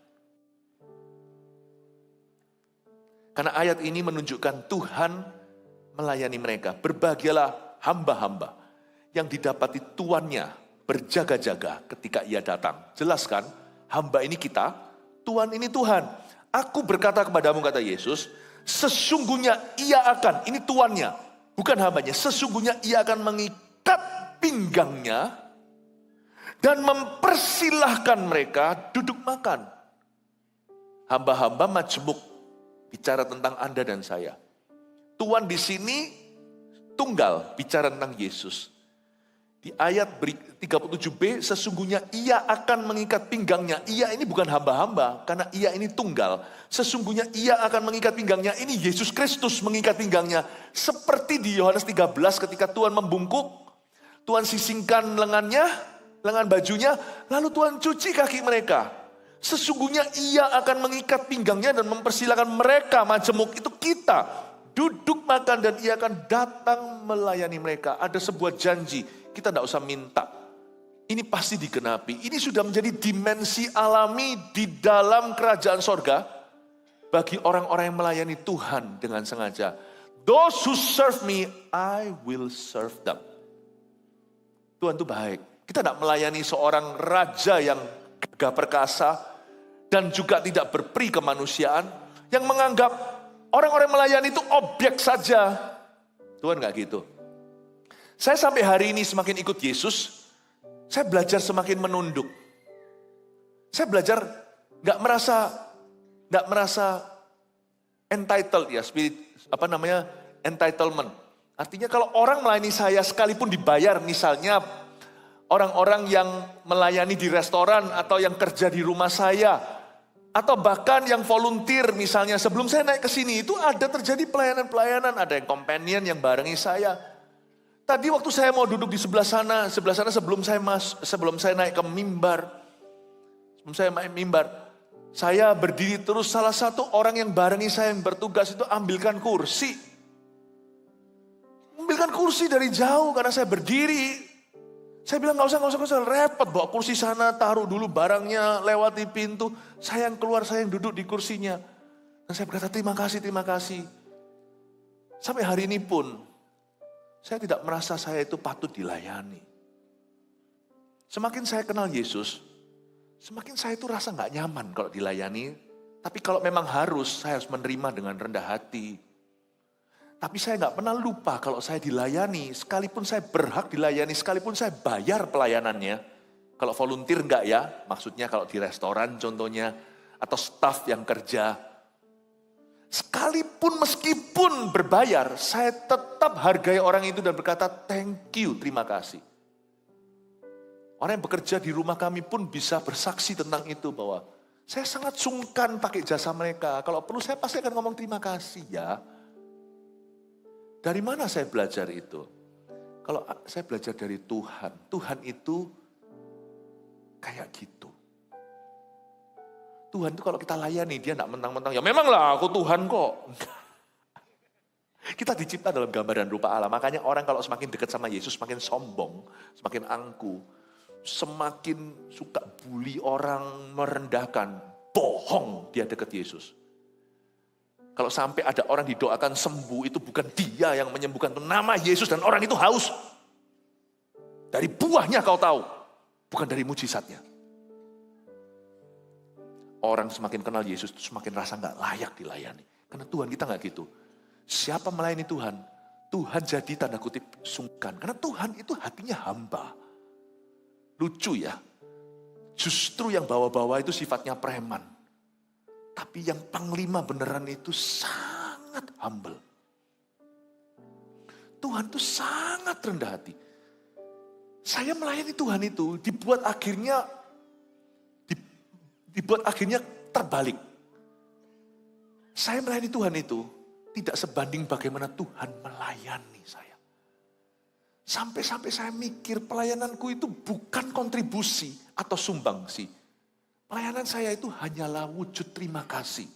Karena ayat ini menunjukkan Tuhan melayani mereka. Berbahagialah hamba-hamba yang didapati tuannya berjaga-jaga ketika ia datang. Jelaskan, hamba ini kita, Tuhan ini Tuhan. Aku berkata kepadamu, kata Yesus, sesungguhnya ia akan, ini tuannya, bukan hambanya, sesungguhnya ia akan mengikat pinggangnya dan mempersilahkan mereka duduk makan. Hamba-hamba majemuk, bicara tentang Anda dan saya. Tuhan di sini tunggal, bicara tentang Yesus. Di ayat 37b, sesungguhnya ia akan mengikat pinggangnya. Ia ini bukan hamba-hamba, karena ia ini tunggal. Sesungguhnya ia akan mengikat pinggangnya. Ini Yesus Kristus mengikat pinggangnya. Seperti di Yohanes 13 ketika Tuhan membungkuk, Tuhan sisingkan lengan bajunya, lalu Tuhan cuci kaki mereka. Sesungguhnya ia akan mengikat pinggangnya dan mempersilakan mereka majemuk, itu kita, duduk makan dan ia akan datang melayani mereka. Ada sebuah janji. Kita tidak usah minta. Ini pasti digenapi. Ini sudah menjadi dimensi alami di dalam kerajaan sorga. Bagi orang-orang yang melayani Tuhan dengan sengaja. Those who serve me, I will serve them. Tuhan itu baik. Kita tidak melayani seorang raja yang gagah perkasa. Dan juga tidak berperi kemanusiaan. Yang menganggap orang-orang melayani itu objek saja. Tuhan gak gitu. Saya sampai hari ini semakin ikut Yesus, saya belajar semakin menunduk. Saya belajar nggak merasa entitled ya, entitlement. Artinya kalau orang melayani saya sekalipun dibayar, misalnya orang-orang yang melayani di restoran atau yang kerja di rumah saya, atau bahkan yang volunteer misalnya sebelum saya naik ke sini itu ada terjadi pelayanan-pelayanan, ada yang companion yang barengi saya. Tadi waktu saya mau duduk di sebelah sana sebelum saya naik ke mimbar. Saya berdiri terus, salah satu orang yang barengi saya yang bertugas itu ambilkan kursi. Ambilkan kursi dari jauh karena saya berdiri. Saya bilang gak usah, repot bawa kursi sana, taruh dulu barangnya, lewati pintu. Saya yang keluar, saya yang duduk di kursinya. Dan saya berkata terima kasih. Sampai hari ini pun, saya tidak merasa saya itu patut dilayani. Semakin saya kenal Yesus, semakin saya itu rasa gak nyaman kalau dilayani. Tapi kalau memang harus, saya harus menerima dengan rendah hati. Tapi saya gak pernah lupa kalau saya dilayani, sekalipun saya berhak dilayani, sekalipun saya bayar pelayanannya. Kalau volunteer enggak ya, maksudnya kalau di restoran contohnya, atau staf yang kerja. Sekalipun meskipun berbayar, saya tetap hargai orang itu dan berkata thank you, terima kasih. Orang yang bekerja di rumah kami pun bisa bersaksi tentang itu bahwa saya sangat sungkan pakai jasa mereka. Kalau perlu saya pasti akan ngomong terima kasih ya. Dari mana saya belajar itu? Kalau saya belajar dari Tuhan. Tuhan itu kayak gitu. Tuhan itu kalau kita layani, dia tidak mentang-mentang, ya memanglah aku Tuhan kok. Kita dicipta dalam gambar dan rupa Allah. Makanya orang kalau semakin dekat sama Yesus, semakin sombong, semakin angku, semakin suka bully orang, merendahkan, bohong dia dekat Yesus. Kalau sampai ada orang didoakan sembuh, itu bukan dia yang menyembuhkan, itu nama Yesus dan orang itu haus. Dari buahnya kau tahu, bukan dari mujizatnya. Orang semakin kenal Yesus, semakin rasa gak layak dilayani. Karena Tuhan kita gak gitu. Siapa melayani Tuhan, Tuhan jadi tanda kutip sungkan. Karena Tuhan itu hatinya hamba. Lucu ya, justru yang bawa-bawa itu sifatnya preman. Tapi yang panglima beneran itu sangat humble. Tuhan itu sangat rendah hati. Saya melayani Tuhan itu dibuat akhirnya terbalik. Saya melayani Tuhan itu tidak sebanding bagaimana Tuhan melayani saya. Sampai-sampai saya mikir pelayananku itu bukan kontribusi atau sumbangsi. Pelayanan saya itu hanyalah wujud terima kasih.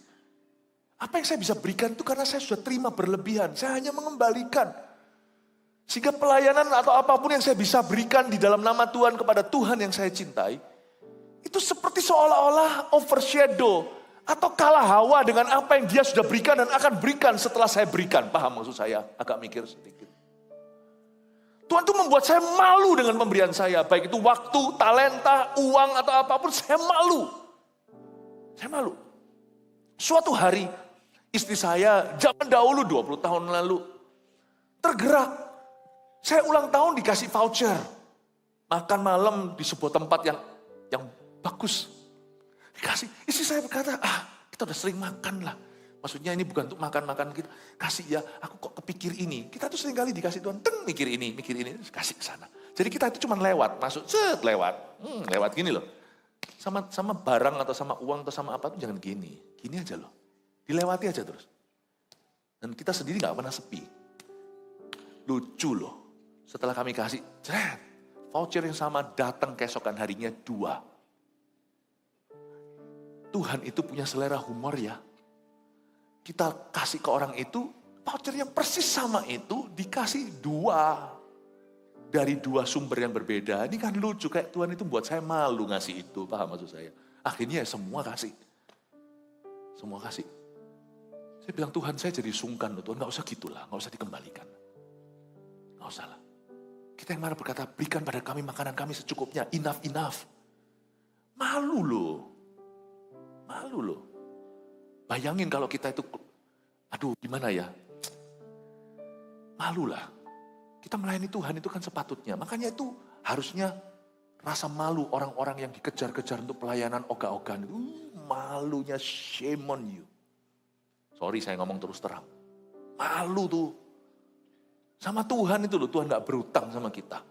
Apa yang saya bisa berikan itu karena saya sudah terima berlebihan. Saya hanya mengembalikan. Sehingga pelayanan atau apapun yang saya bisa berikan di dalam nama Tuhan kepada Tuhan yang saya cintai, itu seperti seolah-olah overshadow atau kalah hawa dengan apa yang dia sudah berikan dan akan berikan setelah saya berikan. Paham maksud saya? Agak mikir sedikit. Tuhan itu membuat saya malu dengan pemberian saya. Baik itu waktu, talenta, uang atau apapun, saya malu. Saya malu. Suatu hari, istri saya zaman dahulu 20 tahun lalu, tergerak. Saya ulang tahun dikasih voucher. Makan malam di sebuah tempat yang bagus. Dikasih. Istri saya berkata, kita udah sering makan lah. Maksudnya ini bukan untuk makan-makan kita. Kasih ya, aku kok kepikir ini. Kita tuh sering kali dikasih Tuhan, mikir ini, kasih ke sana. Jadi kita itu cuma lewat, masuk, lewat. Lewat gini loh. Sama barang atau sama uang atau sama apa tuh jangan gini. Gini aja loh. Dilewati aja terus. Dan kita sendiri gak pernah sepi. Lucu loh. Setelah kami kasih, voucher yang sama datang keesokan harinya 2. Tuhan itu punya selera humor ya. Kita kasih ke orang itu, voucher yang persis sama itu dikasih 2. Dari 2 sumber yang berbeda. Ini kan lucu, kayak Tuhan itu buat saya malu ngasih itu, paham maksud saya. Akhirnya ya semua kasih. Semua kasih. Saya bilang, Tuhan saya jadi sungkan loh, Tuhan gak usah gitulah, gak usah dikembalikan. Gak usah lah. Kita yang mana berkata, berikan pada kami makanan kami secukupnya, enough. Malu loh. Bayangin kalau kita itu, aduh gimana ya. Malu lah. Kita melayani Tuhan itu kan sepatutnya. Makanya itu harusnya rasa malu orang-orang yang dikejar-kejar untuk pelayanan ogah-ogahan. Malunya shame on you. Sorry saya ngomong terus terang. Malu tuh. Sama Tuhan itu loh, Tuhan gak berutang sama kita.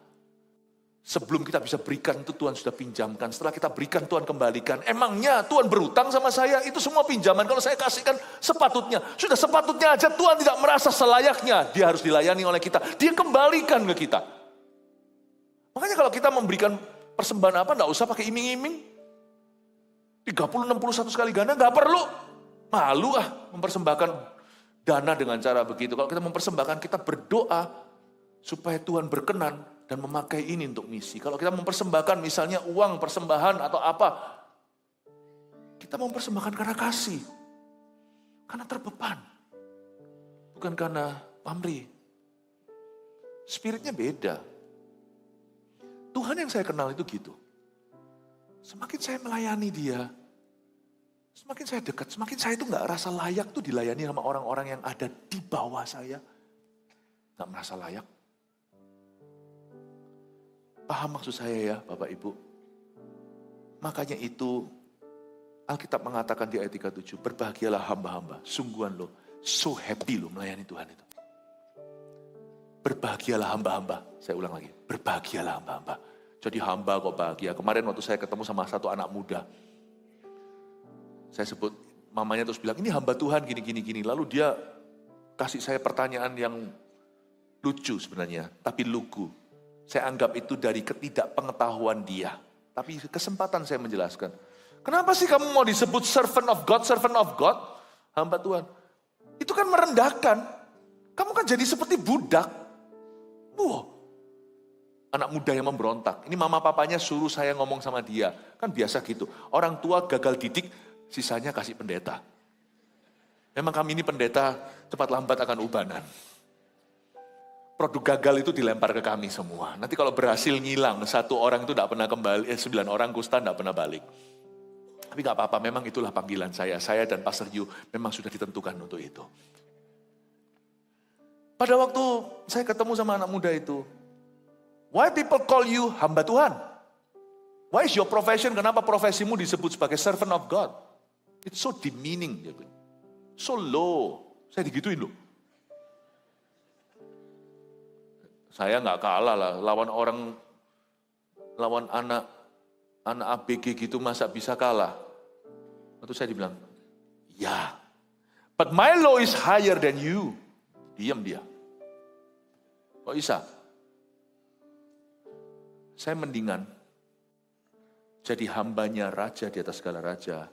Sebelum kita bisa berikan itu Tuhan sudah pinjamkan. Setelah kita berikan Tuhan kembalikan. Emangnya Tuhan berutang sama saya? Itu semua pinjaman. Kalau saya kasihkan sepatutnya. Sudah sepatutnya aja Tuhan tidak merasa selayaknya. Dia harus dilayani oleh kita. Dia kembalikan ke kita. Makanya kalau kita memberikan persembahan apa, gak usah pakai iming-iming. 30, 61 sekali ganda gak perlu. Malu mempersembahkan dana dengan cara begitu. Kalau kita mempersembahkan, kita berdoa supaya Tuhan berkenan dan memakai ini untuk misi. Kalau kita mempersembahkan misalnya uang, persembahan atau apa, kita mempersembahkan karena kasih. Karena terbeban. Bukan karena pamrih. Spiritnya beda. Tuhan yang saya kenal itu gitu. Semakin saya melayani dia, semakin saya dekat, semakin saya itu gak rasa layak tuh dilayani sama orang-orang yang ada di bawah saya. Gak merasa layak. Paham maksud saya ya Bapak Ibu? Makanya itu Alkitab mengatakan di ayat 37, berbahagialah hamba-hamba, sungguhan loh, so happy loh melayani Tuhan itu. Berbahagialah hamba-hamba, saya ulang lagi, berbahagialah hamba-hamba. Jadi hamba kok bahagia. Kemarin waktu saya ketemu sama satu anak muda, saya sebut, mamanya terus bilang, ini hamba Tuhan gini. Lalu dia kasih saya pertanyaan yang lucu sebenarnya, tapi lugu. Saya anggap itu dari ketidakpengetahuan dia. Tapi kesempatan saya menjelaskan. Kenapa sih kamu mau disebut servant of God, hamba Tuhan? Itu kan merendahkan. Kamu kan jadi seperti budak. Wow. Anak muda yang memberontak. Ini mama papanya suruh saya ngomong sama dia. Kan biasa gitu. Orang tua gagal didik, sisanya kasih pendeta. Memang kami ini pendeta cepat lambat akan ubanan. Produk gagal itu dilempar ke kami semua. Nanti kalau berhasil ngilang, 1 orang itu tidak pernah kembali, 9 orang kusta tidak pernah balik. Tapi gak apa-apa, memang itulah panggilan saya. Saya dan Pastor Yu memang sudah ditentukan untuk itu. Pada waktu saya ketemu sama anak muda itu, why people call you hamba Tuhan? Why is your profession, kenapa profesimu disebut sebagai servant of God? It's so demeaning. So low. Saya digituin loh. Saya nggak kalah lah, lawan anak ABG gitu masa bisa kalah. Lalu saya dibilang, ya, but my law is higher than you. Diam dia. Kok bisa? Saya mendingan jadi hambanya raja di atas segala raja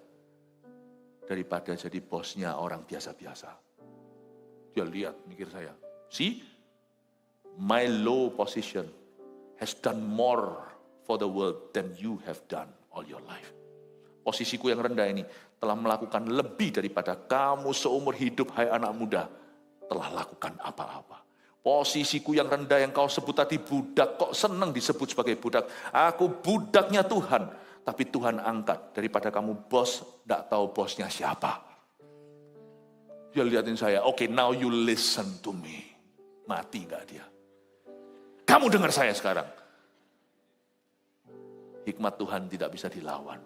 daripada jadi bosnya orang biasa-biasa. Dia lihat, mikir saya, see? My low position has done more for the world than you have done all your life. Posisiku yang rendah ini telah melakukan lebih daripada kamu seumur hidup, hai anak muda, telah lakukan apa-apa. Posisiku yang rendah yang kau sebut tadi budak, kok senang disebut sebagai budak. Aku budaknya Tuhan, tapi Tuhan angkat daripada kamu bos, tidak tahu bosnya siapa. Dia liatin saya, okay, now you listen to me. Mati gak dia? Kamu dengar saya sekarang. Hikmat Tuhan tidak bisa dilawan.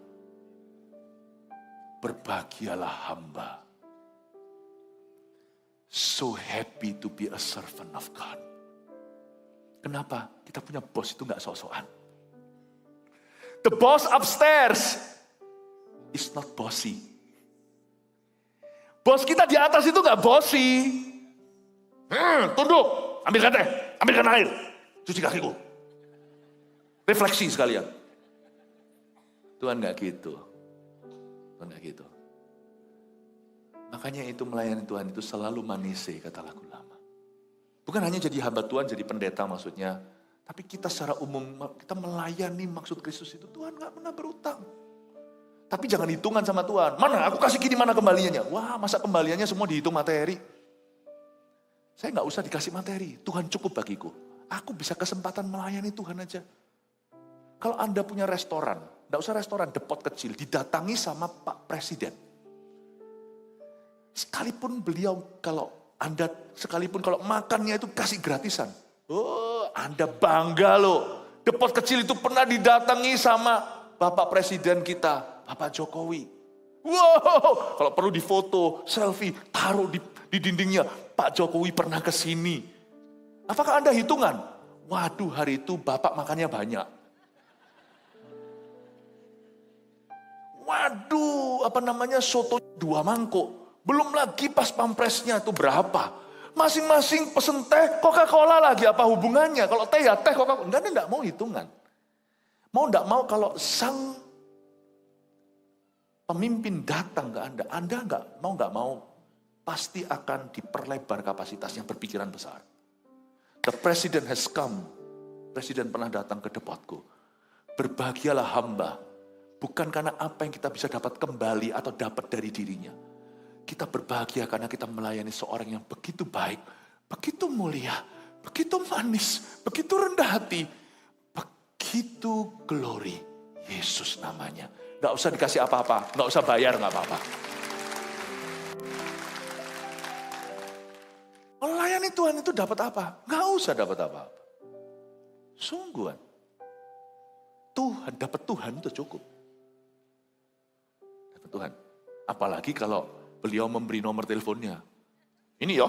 Berbahagialah hamba. So happy to be a servant of God. Kenapa? Kita punya bos itu gak sok-sokan. The boss upstairs is not bossy. Bos kita di atas itu gak bossy. Tunduk, ambilkan teh, ambilkan air, cuci kakiku. Refleksi sekalian. Tuhan gak gitu. Tuhan gak gitu. Makanya itu melayani Tuhan itu selalu manise, kata lagu lama. Bukan hanya jadi hamba Tuhan, jadi pendeta maksudnya. Tapi kita secara umum, kita melayani maksud Kristus itu. Tuhan gak pernah berutang. Tapi jangan hitungan sama Tuhan. Mana aku kasih gini, mana kembaliannya? Wah, masa kembaliannya semua dihitung materi? Saya gak usah dikasih materi. Tuhan cukup bagiku. Aku bisa kesempatan melayani Tuhan aja. Kalau Anda punya restoran, gak usah restoran, depot kecil, didatangi sama Pak Presiden. Sekalipun beliau, sekalipun kalau makannya itu kasih gratisan. Oh, Anda bangga loh. Depot kecil itu pernah didatangi sama Bapak Presiden kita, Bapak Jokowi. Wow, kalau perlu difoto, selfie, taruh di dindingnya. Pak Jokowi pernah ke sini. Apakah Anda hitungan? Waduh, hari itu Bapak makannya banyak. Waduh, soto 2 mangkok. Belum lagi pas pampresnya itu berapa. Masing-masing pesen teh, Coca-Cola lagi, apa hubungannya? Kalau teh ya teh, Coca-Cola. Enggak mau hitungan. Enggak mau kalau sang pemimpin datang ke Anda enggak mau, pasti akan diperlebar kapasitasnya, berpikiran besar. The president has come. Presiden pernah datang ke depotku. Berbahagialah hamba. Bukan karena apa yang kita bisa dapat kembali atau dapat dari dirinya. Kita berbahagia karena kita melayani seorang yang begitu baik, begitu mulia, begitu manis, begitu rendah hati, begitu glory. Yesus namanya. Gak usah dikasih apa-apa, gak usah bayar, gak apa-apa. Melayani Tuhan itu dapat apa? Gak usah dapat apa-apa. Sungguhan. Dapat Tuhan itu cukup. Dapat Tuhan. Apalagi kalau beliau memberi nomor teleponnya. Ini ya,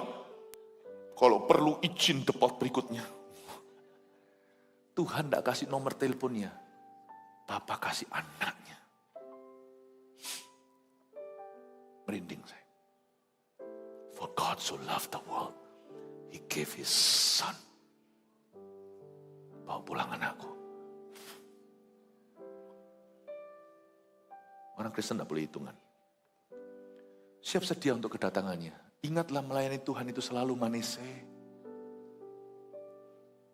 kalau perlu izin depot berikutnya. Tuhan tidak kasih nomor teleponnya. Bapak kasih anaknya. Merinding saya. For God so loved the world, He gave His Son. Bawa pulang anakku. Orang Kristen tidak boleh hitungan. Siap sedia untuk kedatangannya. Ingatlah melayani Tuhan itu selalu manise.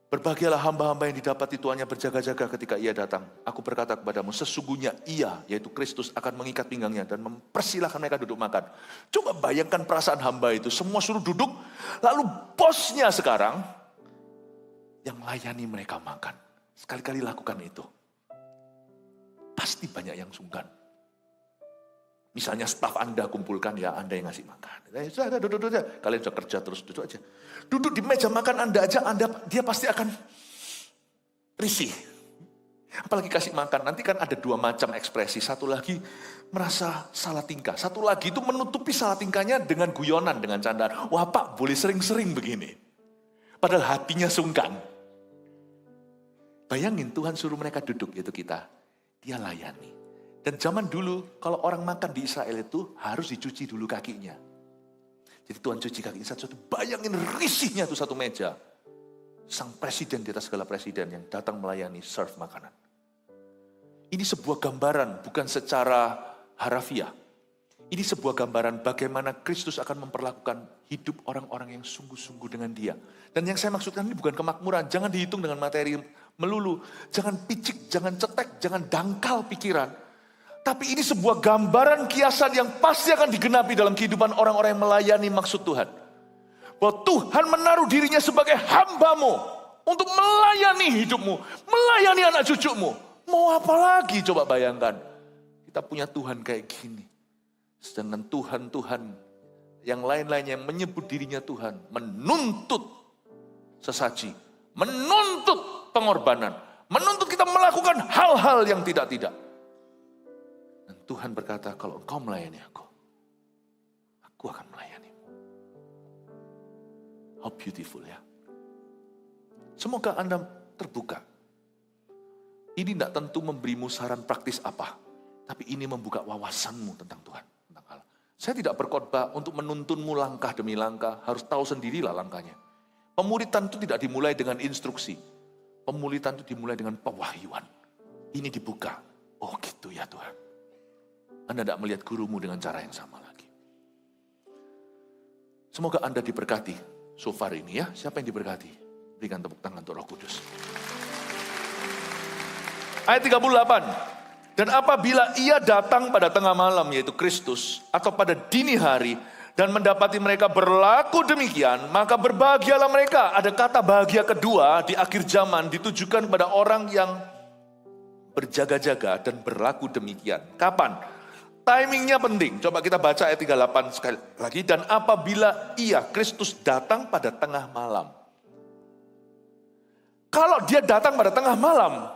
Berbahagialah hamba-hamba yang didapati tuannya berjaga-jaga ketika ia datang. Aku berkata kepadamu, sesungguhnya ia, yaitu Kristus, akan mengikat pinggangnya dan mempersilahkan mereka duduk makan. Coba bayangkan perasaan hamba itu. Semua suruh duduk, lalu bosnya sekarang yang layani mereka makan. Sekali-kali lakukan itu. Pasti banyak yang sungkan. Misalnya staf Anda kumpulkan, ya Anda yang ngasih makan. Sudah, duduk aja. Kalian sudah kerja terus, duduk aja. Duduk di meja makan Anda aja, dia pasti akan risih. Apalagi kasih makan, nanti kan ada 2 macam ekspresi. Satu lagi merasa salah tingkah. Satu lagi itu menutupi salah tingkahnya dengan guyonan, dengan candaan. Wah Pak, boleh sering-sering begini. Padahal hatinya sungkan. Bayangin Tuhan suruh mereka duduk, itu kita. Dia layani. Dan zaman dulu, kalau orang makan di Israel itu harus dicuci dulu kakinya. Jadi Tuhan cuci kakinya satu-satu. Bayangin risihnya tuh satu meja. Sang presiden di atas segala presiden yang datang melayani, serve makanan. Ini sebuah gambaran, bukan secara harafiah. Ini sebuah gambaran bagaimana Kristus akan memperlakukan hidup orang-orang yang sungguh-sungguh dengan Dia. Dan yang saya maksudkan ini bukan kemakmuran. Jangan dihitung dengan materi melulu. Jangan picik, jangan cetek, jangan dangkal pikiran. Tapi ini sebuah gambaran kiasan yang pasti akan digenapi dalam kehidupan orang-orang yang melayani maksud Tuhan. Bahwa Tuhan menaruh dirinya sebagai hambamu untuk melayani hidupmu, melayani anak cucumu. Mau apa lagi coba bayangkan. Kita punya Tuhan kayak gini. Sedangkan Tuhan-Tuhan yang lain-lainnya yang menyebut dirinya Tuhan, menuntut sesaji, menuntut pengorbanan, menuntut kita melakukan hal-hal yang tidak-tidak. Dan Tuhan berkata, kalau engkau melayani aku akan melayani. How beautiful ya. Semoga Anda terbuka. Ini tidak tentu memberimu saran praktis apa, tapi ini membuka wawasanmu tentang Tuhan, tentang Allah. Saya tidak berkhotbah untuk menuntunmu langkah demi langkah, harus tahu sendirilah langkahnya. Pemuritan itu tidak dimulai dengan instruksi. Pemuritan itu dimulai dengan pewahyuan. Ini dibuka. Oh gitu ya Tuhan. Anda tidak melihat gurumu dengan cara yang sama lagi. Semoga Anda diberkati so far ini ya. Siapa yang diberkati? Berikan tepuk tangan untuk Roh Kudus. Ayat 38. Dan apabila ia datang pada tengah malam, yaitu Kristus, atau pada dini hari, dan mendapati mereka berlaku demikian, maka berbahagialah mereka. Ada kata bahagia kedua di akhir zaman ditujukan pada orang yang berjaga-jaga dan berlaku demikian. Kapan? Timingnya penting. Coba kita baca ayat 38 sekali lagi. Dan apabila ia, Kristus, datang pada tengah malam. Kalau dia datang pada tengah malam,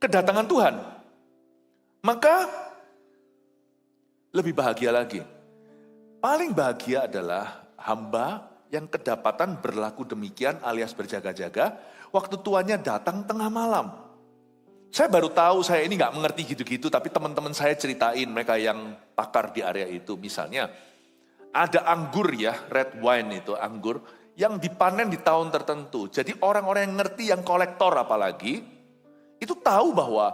kedatangan Tuhan, maka lebih bahagia lagi. Paling bahagia adalah hamba yang kedapatan berlaku demikian alias berjaga-jaga waktu tuannya datang tengah malam. Saya baru tahu, saya ini nggak mengerti gitu-gitu, tapi teman-teman saya ceritain, mereka yang pakar di area itu. Misalnya, ada anggur ya, red wine itu, anggur, yang dipanen di tahun tertentu. Jadi orang-orang yang ngerti, yang kolektor apalagi, itu tahu bahwa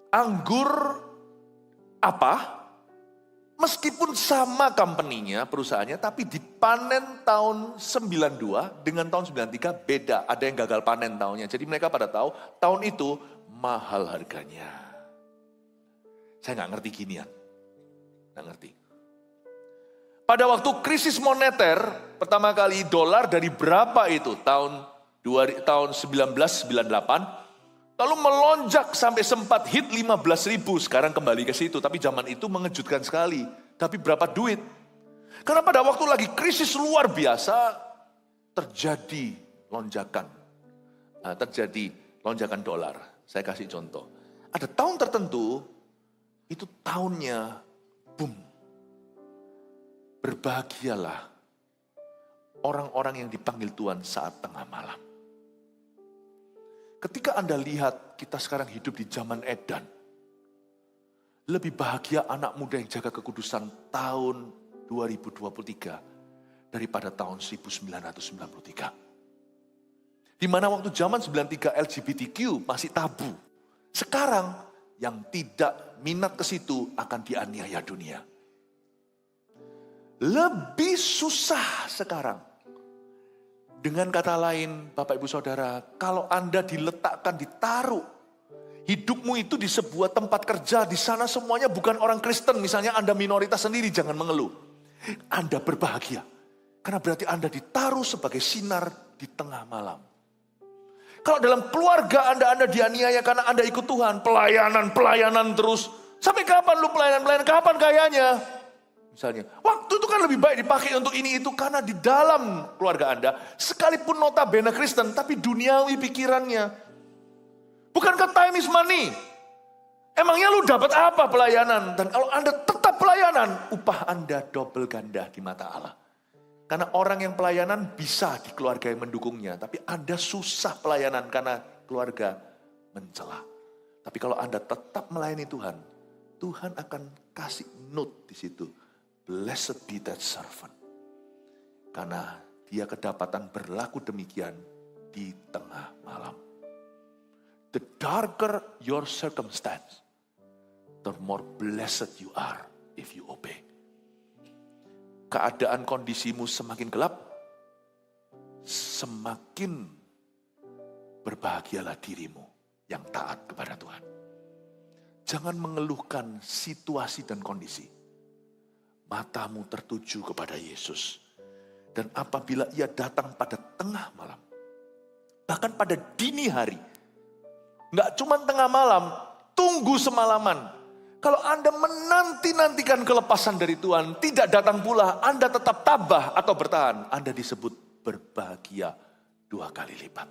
anggur apa, meskipun sama company-nya, perusahaannya, tapi dipanen tahun 92 dengan tahun 93 beda. Ada yang gagal panen tahunnya. Jadi mereka pada tahu tahun itu mahal harganya. Saya nggak ngerti ginian. Nggak ngerti. Pada waktu krisis moneter, pertama kali dolar dari berapa itu? Tahun 1998, lalu melonjak sampai sempat hit 15.000, sekarang kembali ke situ. Tapi zaman itu mengejutkan sekali. Tapi berapa duit? Karena pada waktu lagi krisis luar biasa, terjadi lonjakan. Terjadi lonjakan dolar. Saya kasih contoh. Ada tahun tertentu, itu tahunnya boom. Berbahagialah orang-orang yang dipanggil Tuhan saat tengah malam. Ketika Anda lihat kita sekarang hidup di zaman edan, lebih bahagia anak muda yang jaga kekudusan tahun 2023 daripada tahun 1993. Di mana waktu zaman 93 LGBTQ masih tabu. Sekarang yang tidak minat ke situ akan dianiaya dunia. Lebih susah sekarang. Dengan kata lain, Bapak Ibu Saudara, kalau Anda diletakkan, ditaruh, hidupmu itu di sebuah tempat kerja, di sana semuanya bukan orang Kristen, misalnya Anda minoritas sendiri, jangan mengeluh. Anda berbahagia, karena berarti Anda ditaruh sebagai sinar di tengah malam. Kalau dalam keluarga Anda dianiaya karena Anda ikut Tuhan, pelayanan terus. Sampai kapan lu pelayanan, kapan kayanya? Misalnya, waktu itu kan lebih baik dipakai untuk ini itu karena di dalam keluarga Anda, sekalipun notabene Kristen, tapi duniawi pikirannya. Bukankah time is money? Emangnya lu dapat apa pelayanan? Dan kalau Anda tetap pelayanan, upah Anda double ganda di mata Allah. Karena orang yang pelayanan bisa di keluarga yang mendukungnya, tapi Anda susah pelayanan karena keluarga mencela. Tapi kalau Anda tetap melayani Tuhan, Tuhan akan kasih note di situ. Blessed be that servant. Karena dia kedapatan berlaku demikian di tengah malam. The darker your circumstance, the more blessed you are if you obey. Keadaan kondisimu semakin gelap, semakin berbahagialah dirimu yang taat kepada Tuhan. Jangan mengeluhkan situasi dan kondisi. Matamu tertuju kepada Yesus. Dan apabila ia datang pada tengah malam, bahkan pada dini hari, nggak cuma tengah malam, tunggu semalaman. Kalau Anda menanti-nantikan kelepasan dari Tuhan, tidak datang pula, Anda tetap tabah atau bertahan, Anda disebut berbahagia 2 kali lipat.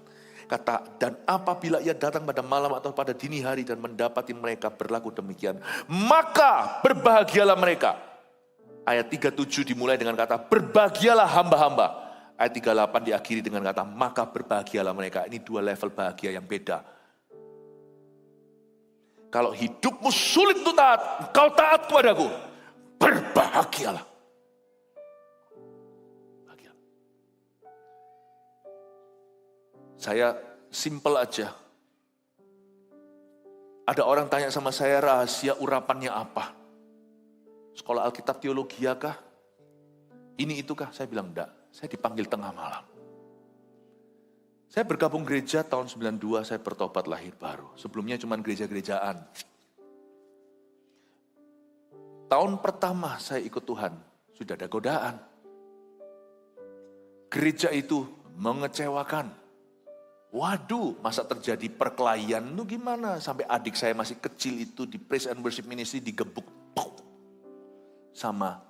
Kata, dan apabila ia datang pada malam atau pada dini hari dan mendapati mereka berlaku demikian, maka berbahagialah mereka. Ayat 37 dimulai dengan kata, berbahagialah hamba-hamba. Ayat 38 diakhiri dengan kata, maka berbahagialah mereka. Ini dua level bahagia yang beda. Kalau hidupmu sulit untuk taat, engkau taat kepadaku, berbahagialah. Bahagia. Saya simple aja. Ada orang tanya sama saya, rahasia urapannya apa? Sekolah Alkitab Teologia kah? Ini itu kah? Saya bilang enggak. Saya dipanggil tengah malam. Saya bergabung gereja tahun 92, saya bertobat lahir baru. Sebelumnya cuma gereja-gerejaan. Tahun pertama saya ikut Tuhan, sudah ada godaan. Gereja itu mengecewakan. Waduh, masa terjadi perkelahian itu gimana? Sampai adik saya masih kecil itu di Praise and Worship Ministry digebuk. Sama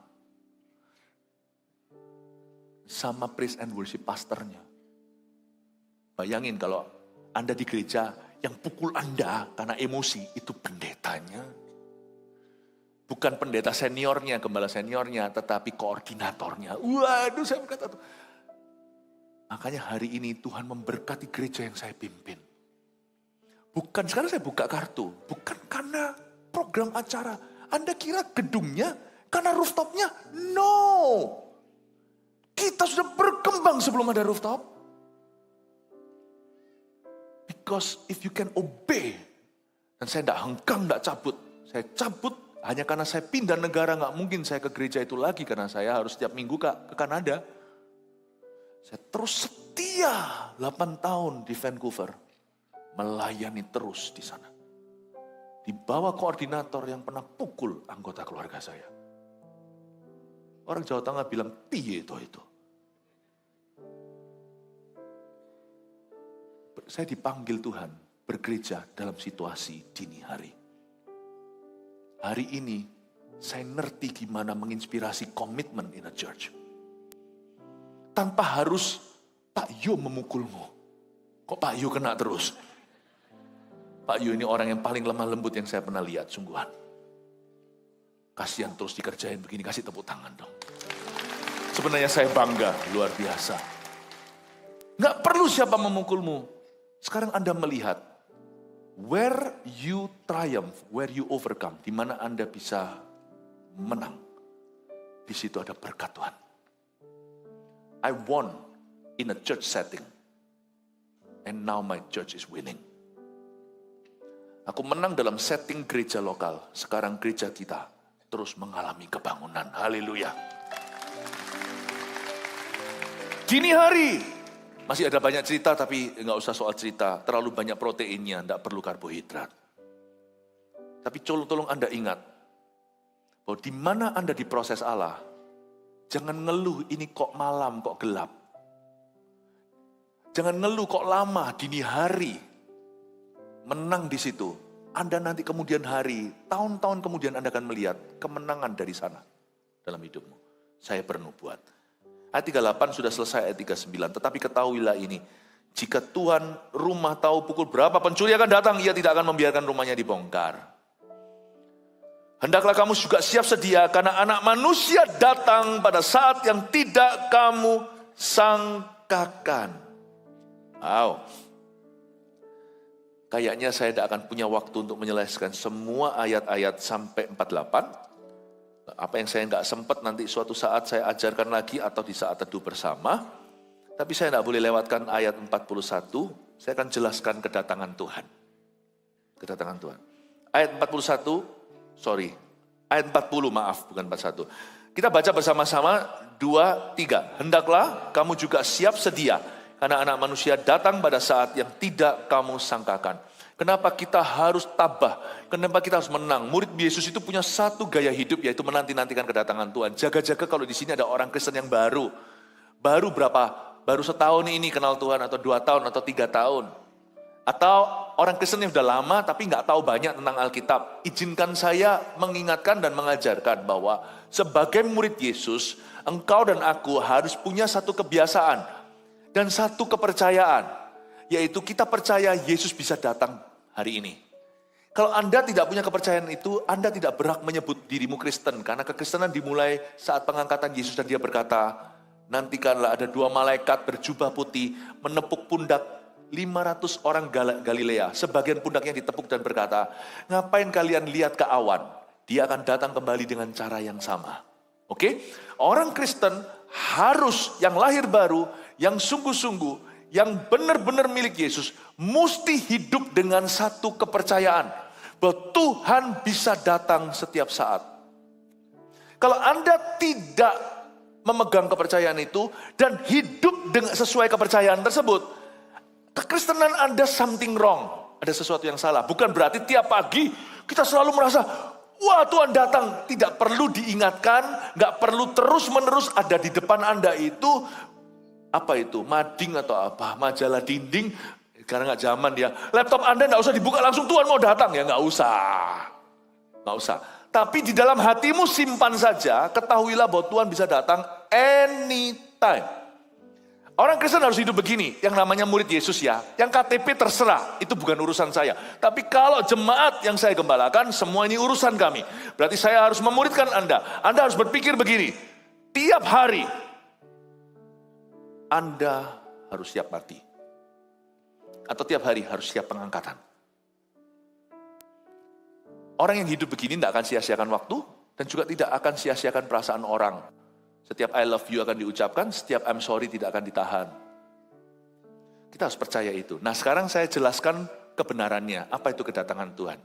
Praise and Worship pastornya. Bayangin kalau Anda di gereja, yang pukul Anda karena emosi, itu pendetanya. Bukan pendeta seniornya, gembala seniornya, tetapi koordinatornya. Waduh, saya berkata, makanya hari ini Tuhan memberkati gereja yang saya pimpin. Bukan, sekarang saya buka kartu, bukan karena program acara. Anda kira gedungnya, karena rooftopnya? No! Kita sudah berkembang sebelum ada rooftop. Because if you can obey, dan saya tidak hengkang, tidak cabut. Saya cabut hanya karena saya pindah negara, nggak mungkin saya ke gereja itu lagi, karena saya harus setiap minggu ke Kanada. Saya terus setia 8 tahun di Vancouver, melayani terus di sana. Di bawah koordinator yang pernah pukul anggota keluarga saya. Orang Jawa Tengah bilang, piye itu. Saya dipanggil Tuhan bergereja dalam situasi dini hari. Hari ini, saya ngerti gimana menginspirasi komitmen in a church. Tanpa harus Pak Yo memukulmu. Kok Pak Yo kena terus? Pak Yo ini orang yang paling lemah lembut yang saya pernah lihat, sungguhan. Kasihan terus dikerjain begini, kasih tepuk tangan dong. Sebenarnya saya bangga, luar biasa. Nggak perlu siapa memukulmu. Sekarang Anda melihat, where you triumph, where you overcome, di mana Anda bisa menang. Di situ ada berkat Tuhan. I won in a church setting, and now my church is winning. Aku menang dalam setting gereja lokal, sekarang gereja kita terus mengalami kebangunan. Haleluya. Dini hari, masih ada banyak cerita tapi nggak usah soal cerita. Terlalu banyak proteinnya, nggak perlu karbohidrat. Tapi tolong Anda ingat, bahwa di mana Anda diproses Allah, jangan ngeluh ini kok malam, kok gelap. Jangan ngeluh kok lama, dini hari. Menang di situ. Anda nanti kemudian hari, tahun-tahun kemudian Anda akan melihat kemenangan dari sana dalam hidupmu. Saya bernubuat. Ayat 38 sudah selesai ayat 39. Tetapi ketahuilah ini, jika Tuhan rumah tahu pukul berapa pencuri akan datang, ia tidak akan membiarkan rumahnya dibongkar. Hendaklah kamu juga siap sedia, karena anak manusia datang pada saat yang tidak kamu sangkakan. Wow. Kayaknya saya tidak akan punya waktu untuk menyelesaikan semua ayat-ayat sampai 48. Apa yang saya nggak sempat nanti suatu saat saya ajarkan lagi atau di saat teduh bersama. Tapi saya nggak boleh lewatkan ayat 41. Saya akan jelaskan kedatangan Tuhan. Kedatangan Tuhan. Ayat 41, ayat 40 maaf, bukan 41. Kita baca bersama-sama 2, 3. Hendaklah kamu juga siap sedia, karena anak manusia datang pada saat yang tidak kamu sangkakan. Kenapa kita harus tabah? Kenapa kita harus menang? Murid Yesus itu punya satu gaya hidup, yaitu menanti-nantikan kedatangan Tuhan. Jaga-jaga kalau di sini ada orang Kristen yang baru. Baru berapa? Baru setahun ini kenal Tuhan, atau 2 tahun, atau 3 tahun. Atau orang Kristen yang sudah lama tapi nggak tahu banyak tentang Alkitab. Izinkan saya mengingatkan dan mengajarkan bahwa sebagai murid Yesus, engkau dan aku harus punya satu kebiasaan dan satu kepercayaan. Yaitu kita percaya Yesus bisa datang hari ini. Kalau Anda tidak punya kepercayaan itu, Anda tidak berhak menyebut dirimu Kristen. Karena kekristenan dimulai saat pengangkatan Yesus dan dia berkata, nantikanlah ada 2 malaikat berjubah putih menepuk pundak 500 orang Galilea. Sebagian pundaknya ditepuk dan berkata, ngapain kalian lihat ke awan? Dia akan datang kembali dengan cara yang sama. Oke? Orang Kristen harus yang lahir baru, yang sungguh-sungguh, yang benar-benar milik Yesus, mesti hidup dengan satu kepercayaan bahwa Tuhan bisa datang setiap saat. Kalau Anda tidak memegang kepercayaan itu dan hidup dengan sesuai kepercayaan tersebut, kekristenan Anda something wrong. Ada sesuatu yang salah. Bukan berarti tiap pagi kita selalu merasa, wah Tuhan datang. Tidak perlu diingatkan, gak perlu terus-menerus ada di depan Anda itu, apa itu, mading atau apa, majalah dinding, karena gak zaman dia. Laptop Anda gak usah dibuka langsung, Tuhan mau datang. Ya gak usah. Gak usah. Tapi di dalam hatimu simpan saja, ketahuilah bahwa Tuhan bisa datang anytime. Orang Kristen harus hidup begini, yang namanya murid Yesus ya. Yang KTP terserah, itu bukan urusan saya. Tapi kalau jemaat yang saya gembalakan, semua ini urusan kami. Berarti saya harus memuridkan Anda. Anda harus berpikir begini, tiap hari Anda harus siap mati. Atau tiap hari harus siap pengangkatan. Orang yang hidup begini tidak akan sia-siakan waktu, dan juga tidak akan sia-siakan perasaan orang. Setiap I love you akan diucapkan, setiap I'm sorry tidak akan ditahan. Kita harus percaya itu. Nah sekarang saya jelaskan kebenarannya. Apa itu kedatangan Tuhan?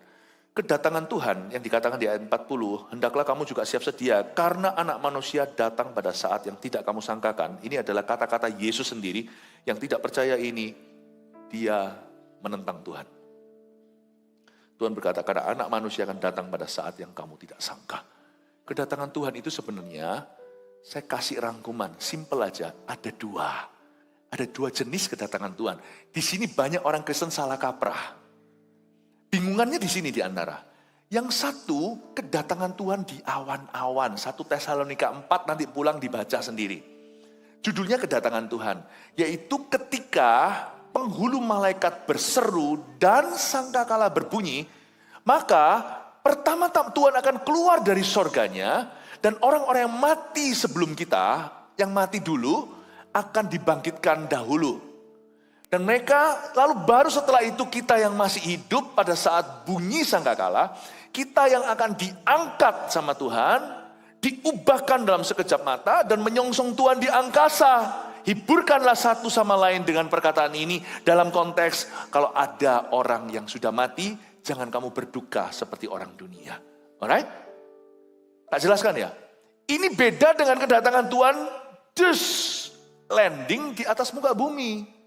Kedatangan Tuhan yang dikatakan di ayat 40, hendaklah kamu juga siap sedia, karena anak manusia datang pada saat yang tidak kamu sangkakan. Ini adalah kata-kata Yesus sendiri, yang tidak percaya ini, dia menentang Tuhan. Tuhan berkata, karena anak manusia akan datang pada saat yang kamu tidak sangka. Kedatangan Tuhan itu sebenarnya, saya kasih rangkuman, simple aja, ada 2. Ada 2 jenis kedatangan Tuhan. Di sini banyak orang Kristen salah kaprah. Bingungannya di sini di antara. Yang satu, kedatangan Tuhan di awan-awan. 1 Tesalonika 4 nanti pulang dibaca sendiri. Judulnya kedatangan Tuhan. Yaitu ketika penghulu malaikat berseru dan sangkakala berbunyi, maka pertama Tuhan akan keluar dari sorganya, dan orang-orang yang mati sebelum kita, yang mati dulu, akan dibangkitkan dahulu. Dan mereka, lalu baru setelah itu kita yang masih hidup pada saat bunyi sangkakala, kita yang akan diangkat sama Tuhan, diubahkan dalam sekejap mata, dan menyongsong Tuhan di angkasa. Hiburkanlah satu sama lain dengan perkataan ini, dalam konteks, kalau ada orang yang sudah mati, jangan kamu berduka seperti orang dunia. Alright? Tak jelaskan ya? Ini beda dengan kedatangan Tuhan, landing di atas muka bumi.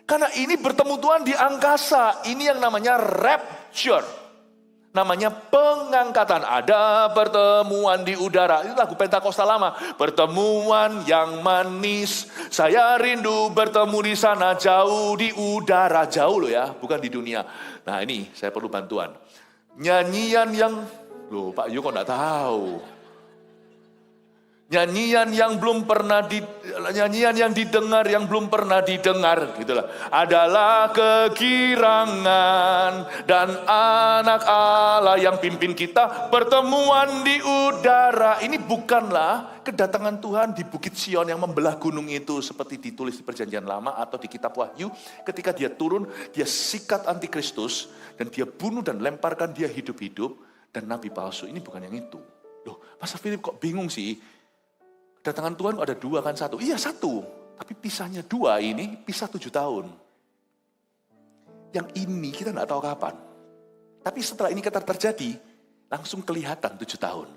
Karena ini bertemu Tuhan di angkasa. Ini yang namanya rapture. Namanya pengangkatan. Ada pertemuan di udara. Itu lagu Pentakosta lama. Pertemuan yang manis. Saya rindu bertemu di sana jauh di udara. Jauh loh ya, bukan di dunia. Nah ini saya perlu bantuan. Nyanyian yang... Loh Pak Yu kok enggak tahu? Nyanyian yang didengar yang belum pernah didengar gitulah. Adalah kegirangan dan anak Allah yang pimpin kita pertemuan di udara. Ini bukanlah kedatangan Tuhan di Bukit Sion yang membelah gunung itu seperti ditulis di Perjanjian Lama atau di kitab Wahyu, ketika dia turun, dia sikat antikristus dan dia bunuh dan lemparkan dia hidup-hidup. Dan nabi palsu, ini bukan yang itu. Loh, Pastor Philip kok bingung sih? Kedatangan Tuhan ada 2 kan 1? Iya 1, tapi pisahnya 2 ini, pisah 7 tahun. Yang ini kita nggak tahu kapan. Tapi setelah ini terjadi, langsung kelihatan 7 tahun.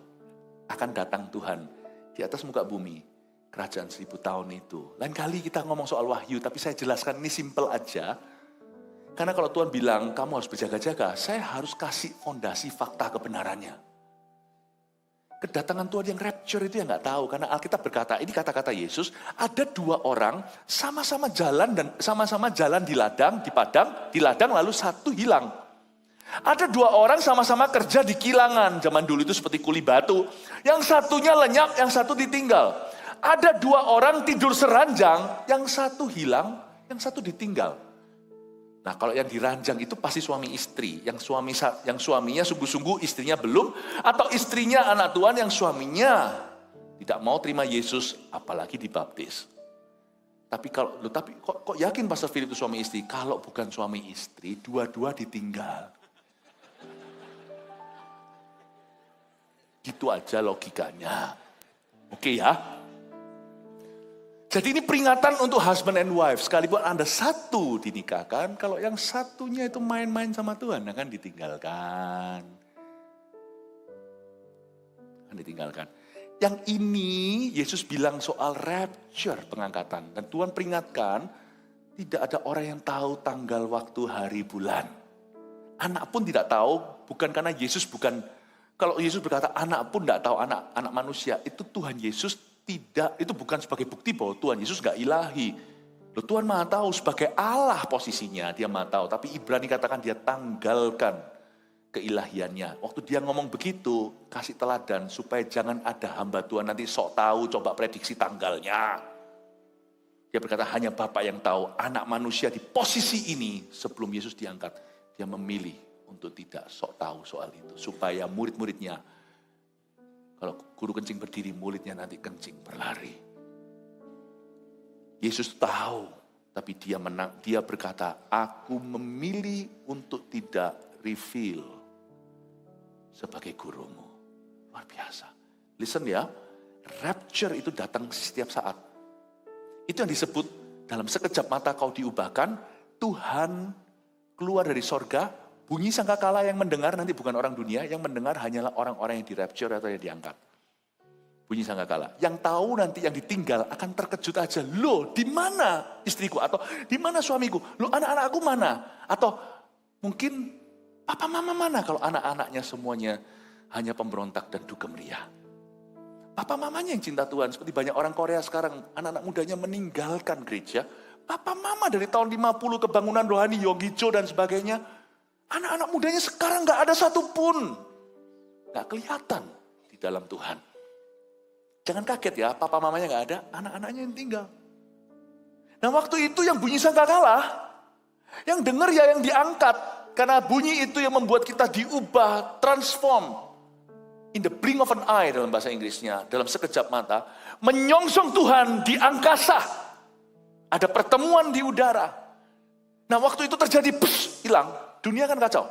Akan datang Tuhan di atas muka bumi, kerajaan 1000 tahun itu. Lain kali kita ngomong soal wahyu, tapi saya jelaskan ini simple aja. Karena kalau Tuhan bilang, kamu harus berjaga-jaga, saya harus kasih fondasi fakta kebenarannya. Kedatangan Tuhan yang rapture itu yang nggak tahu. Karena Alkitab berkata, ini kata-kata Yesus, ada 2 orang sama-sama jalan di ladang, di padang, di ladang lalu 1 hilang. Ada 2 orang sama-sama kerja di kilangan, zaman dulu itu seperti kuli batu. Yang satunya lenyap, yang 1 ditinggal. Ada 2 orang tidur seranjang, yang 1 hilang, yang 1 ditinggal. Nah kalau yang diranjang itu pasti suami istri, yang suaminya sungguh-sungguh istrinya belum, atau istrinya anak Tuhan yang suaminya Tidak mau terima Yesus, apalagi dibaptis. Tapi kok yakin Pastor Philip itu suami istri? Kalau bukan suami istri, dua-dua ditinggal. Gitu aja logikanya. Oke ya. Jadi ini peringatan untuk husband and wife. Sekalipun Anda satu dinikahkan, kalau yang satunya itu main-main sama Tuhan, akan ditinggalkan. Yang ini Yesus bilang soal rapture, pengangkatan. Dan Tuhan peringatkan, tidak ada orang yang tahu tanggal, waktu, hari, bulan. Anak pun tidak tahu, bukan karena Yesus bukan. Kalau Yesus berkata anak pun tidak tahu, anak manusia, itu Tuhan Yesus tidak, itu bukan sebagai bukti bahwa Tuhan Yesus gak ilahi. Loh, Tuhan Maha tahu sebagai Allah posisinya, dia Maha tahu. Tapi Ibrani katakan dia tanggalkan keilahiannya. Waktu dia ngomong begitu, kasih teladan supaya jangan ada hamba Tuhan nanti sok tahu, coba prediksi tanggalnya. Dia berkata hanya Bapa yang tahu, anak manusia di posisi ini sebelum Yesus diangkat, dia memilih untuk tidak sok tahu soal itu. Supaya murid-muridnya, kalau guru kencing berdiri, muridnya nanti kencing berlari. Yesus tahu, tapi dia berkata, aku memilih untuk tidak reveal sebagai gurumu. Luar biasa. Listen ya, rapture itu datang setiap saat. Itu yang disebut dalam sekejap mata kau diubahkan, Tuhan keluar dari sorga, bunyi sangkakala yang mendengar nanti bukan orang dunia, yang mendengar hanyalah orang-orang yang di rapture atau yang diangkat. Bunyi sangkakala. Yang tahu nanti yang ditinggal akan terkejut aja. Loh, di mana istriku? Atau di mana suamiku? Loh, anak-anakku mana? Atau mungkin papa mama mana kalau anak-anaknya semuanya hanya pemberontak dan dugem ria. Papa mamanya yang cinta Tuhan. Seperti banyak orang Korea sekarang, anak-anak mudanya meninggalkan gereja. Papa mama dari tahun 50 kebangunan rohani, Yogicho dan sebagainya. Anak-anak mudanya sekarang gak ada satupun. Gak kelihatan di dalam Tuhan. Jangan kaget ya, papa mamanya gak ada, anak-anaknya yang tinggal. Nah waktu itu yang bunyi sangkakala, yang dengar ya yang diangkat. Karena bunyi itu yang membuat kita diubah, transform. In the blink of an eye dalam bahasa Inggrisnya, dalam sekejap mata. Menyongsong Tuhan di angkasa. Ada pertemuan di udara. Nah waktu itu terjadi, hilang. Dunia kan kacau.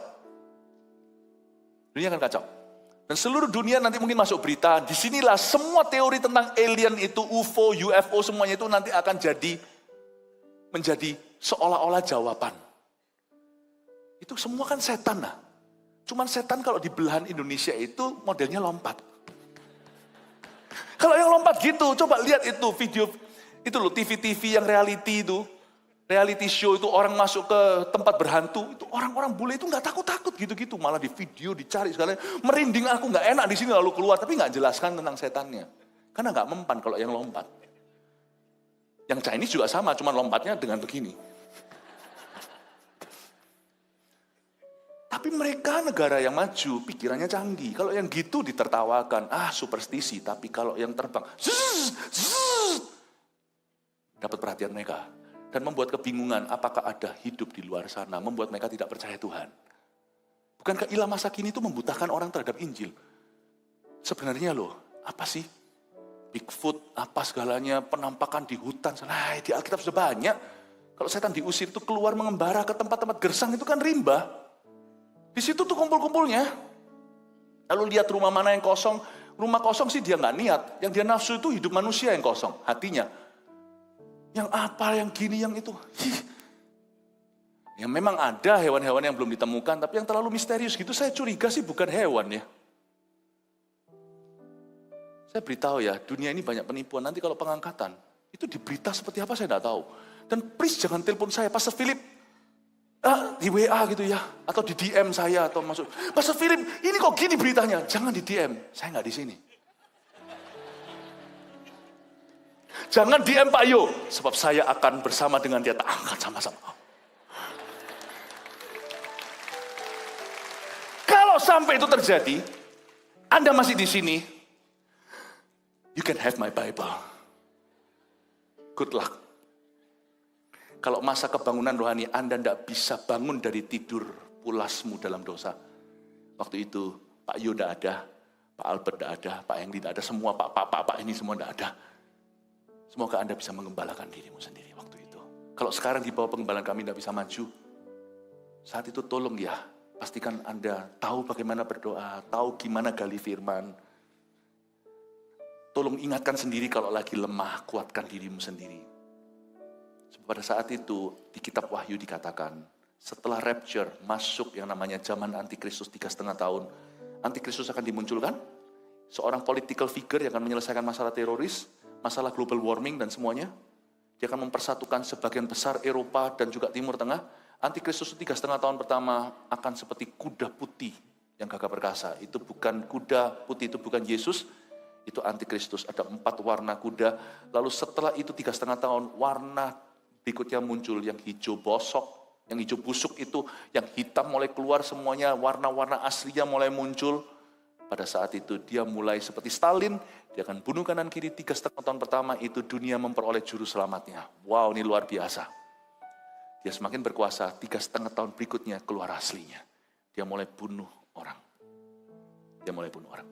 Dan seluruh dunia nanti mungkin masuk berita. Disinilah semua teori tentang alien itu, UFO, UFO semuanya itu nanti akan menjadi seolah-olah jawaban. Itu semua kan setan lah. Cuman setan kalau di belahan Indonesia itu modelnya lompat. Kalau yang lompat gitu, coba lihat itu video, itu loh TV-TV yang reality itu. Reality show itu orang masuk ke tempat berhantu, itu orang-orang bule itu nggak takut-takut gitu-gitu, malah di video dicari sekalian, merinding aku nggak enak di sini lalu keluar, tapi nggak jelaskan tentang setannya, karena nggak mempan kalau yang lompat. Yang Chinese juga sama, cuman lompatnya dengan begini. Tapi mereka negara yang maju, pikirannya canggih. Kalau yang gitu ditertawakan, superstisi. Tapi kalau yang terbang, dapat perhatian mereka. Dan membuat kebingungan, apakah ada hidup di luar sana. Membuat mereka tidak percaya Tuhan. Bukankah ilah masa kini itu membutakan orang terhadap Injil? Sebenarnya loh, apa sih? Bigfoot, apa segalanya, penampakan di hutan. Di Alkitab sudah banyak. Kalau setan diusir itu keluar mengembara ke tempat-tempat gersang, itu kan rimba. Di situ tuh kumpul-kumpulnya. Lalu lihat rumah mana yang kosong. Rumah kosong sih dia nggak niat. Yang dia nafsu itu hidup manusia yang kosong. Hatinya. Yang apa, yang gini, yang itu. Ya memang ada hewan-hewan yang belum ditemukan. Tapi yang terlalu misterius gitu saya curiga sih bukan hewan ya. Saya beritahu ya, dunia ini banyak penipuan. Nanti kalau pengangkatan, itu di berita seperti apa saya nggak tahu. Dan please jangan telepon saya, Pastor Philip. Di WA gitu ya, atau di DM saya, atau masuk, Pastor Philip, ini kok gini beritanya? Jangan di DM, saya nggak di sini. Jangan DM Pak Yo, sebab saya akan bersama dengan dia, tak angkat sama-sama. Kalau sampai itu terjadi, Anda masih di sini, you can have my Bible. Good luck. Kalau masa kebangunan rohani Anda tidak bisa bangun dari tidur pulasmu dalam dosa. Waktu itu Pak Yo tidak ada, Pak Albert tidak ada, Pak Hendy tidak ada, semua Pak ini semua tidak ada. Semoga Anda bisa mengembalakan dirimu sendiri waktu itu. Kalau sekarang di bawah pengembalaan kami tidak bisa maju, saat itu tolong ya, pastikan Anda tahu bagaimana berdoa, tahu gimana gali firman. Tolong ingatkan sendiri kalau lagi lemah, kuatkan dirimu sendiri. Pada saat itu di kitab Wahyu dikatakan, setelah rapture masuk yang namanya zaman antikristus 3,5 tahun, antikristus akan dimunculkan, seorang political figure yang akan menyelesaikan masalah teroris, masalah global warming dan semuanya. Dia akan mempersatukan sebagian besar Eropa dan juga Timur Tengah. Antikristus 3,5 tahun pertama akan seperti kuda putih yang gagah perkasa. Itu bukan kuda putih, itu bukan Yesus, itu antikristus. Ada 4 warna kuda. Lalu setelah itu 3,5 tahun, warna berikutnya muncul yang hijau bosok, yang hijau busuk itu, yang hitam mulai keluar semuanya, warna-warna aslinya mulai muncul. Pada saat itu dia mulai seperti Stalin, dia akan bunuh kanan kiri. 3,5 tahun pertama itu dunia memperoleh juru selamatnya. Wow, ini luar biasa. Dia semakin berkuasa, 3,5 tahun berikutnya keluar aslinya. Dia mulai bunuh orang.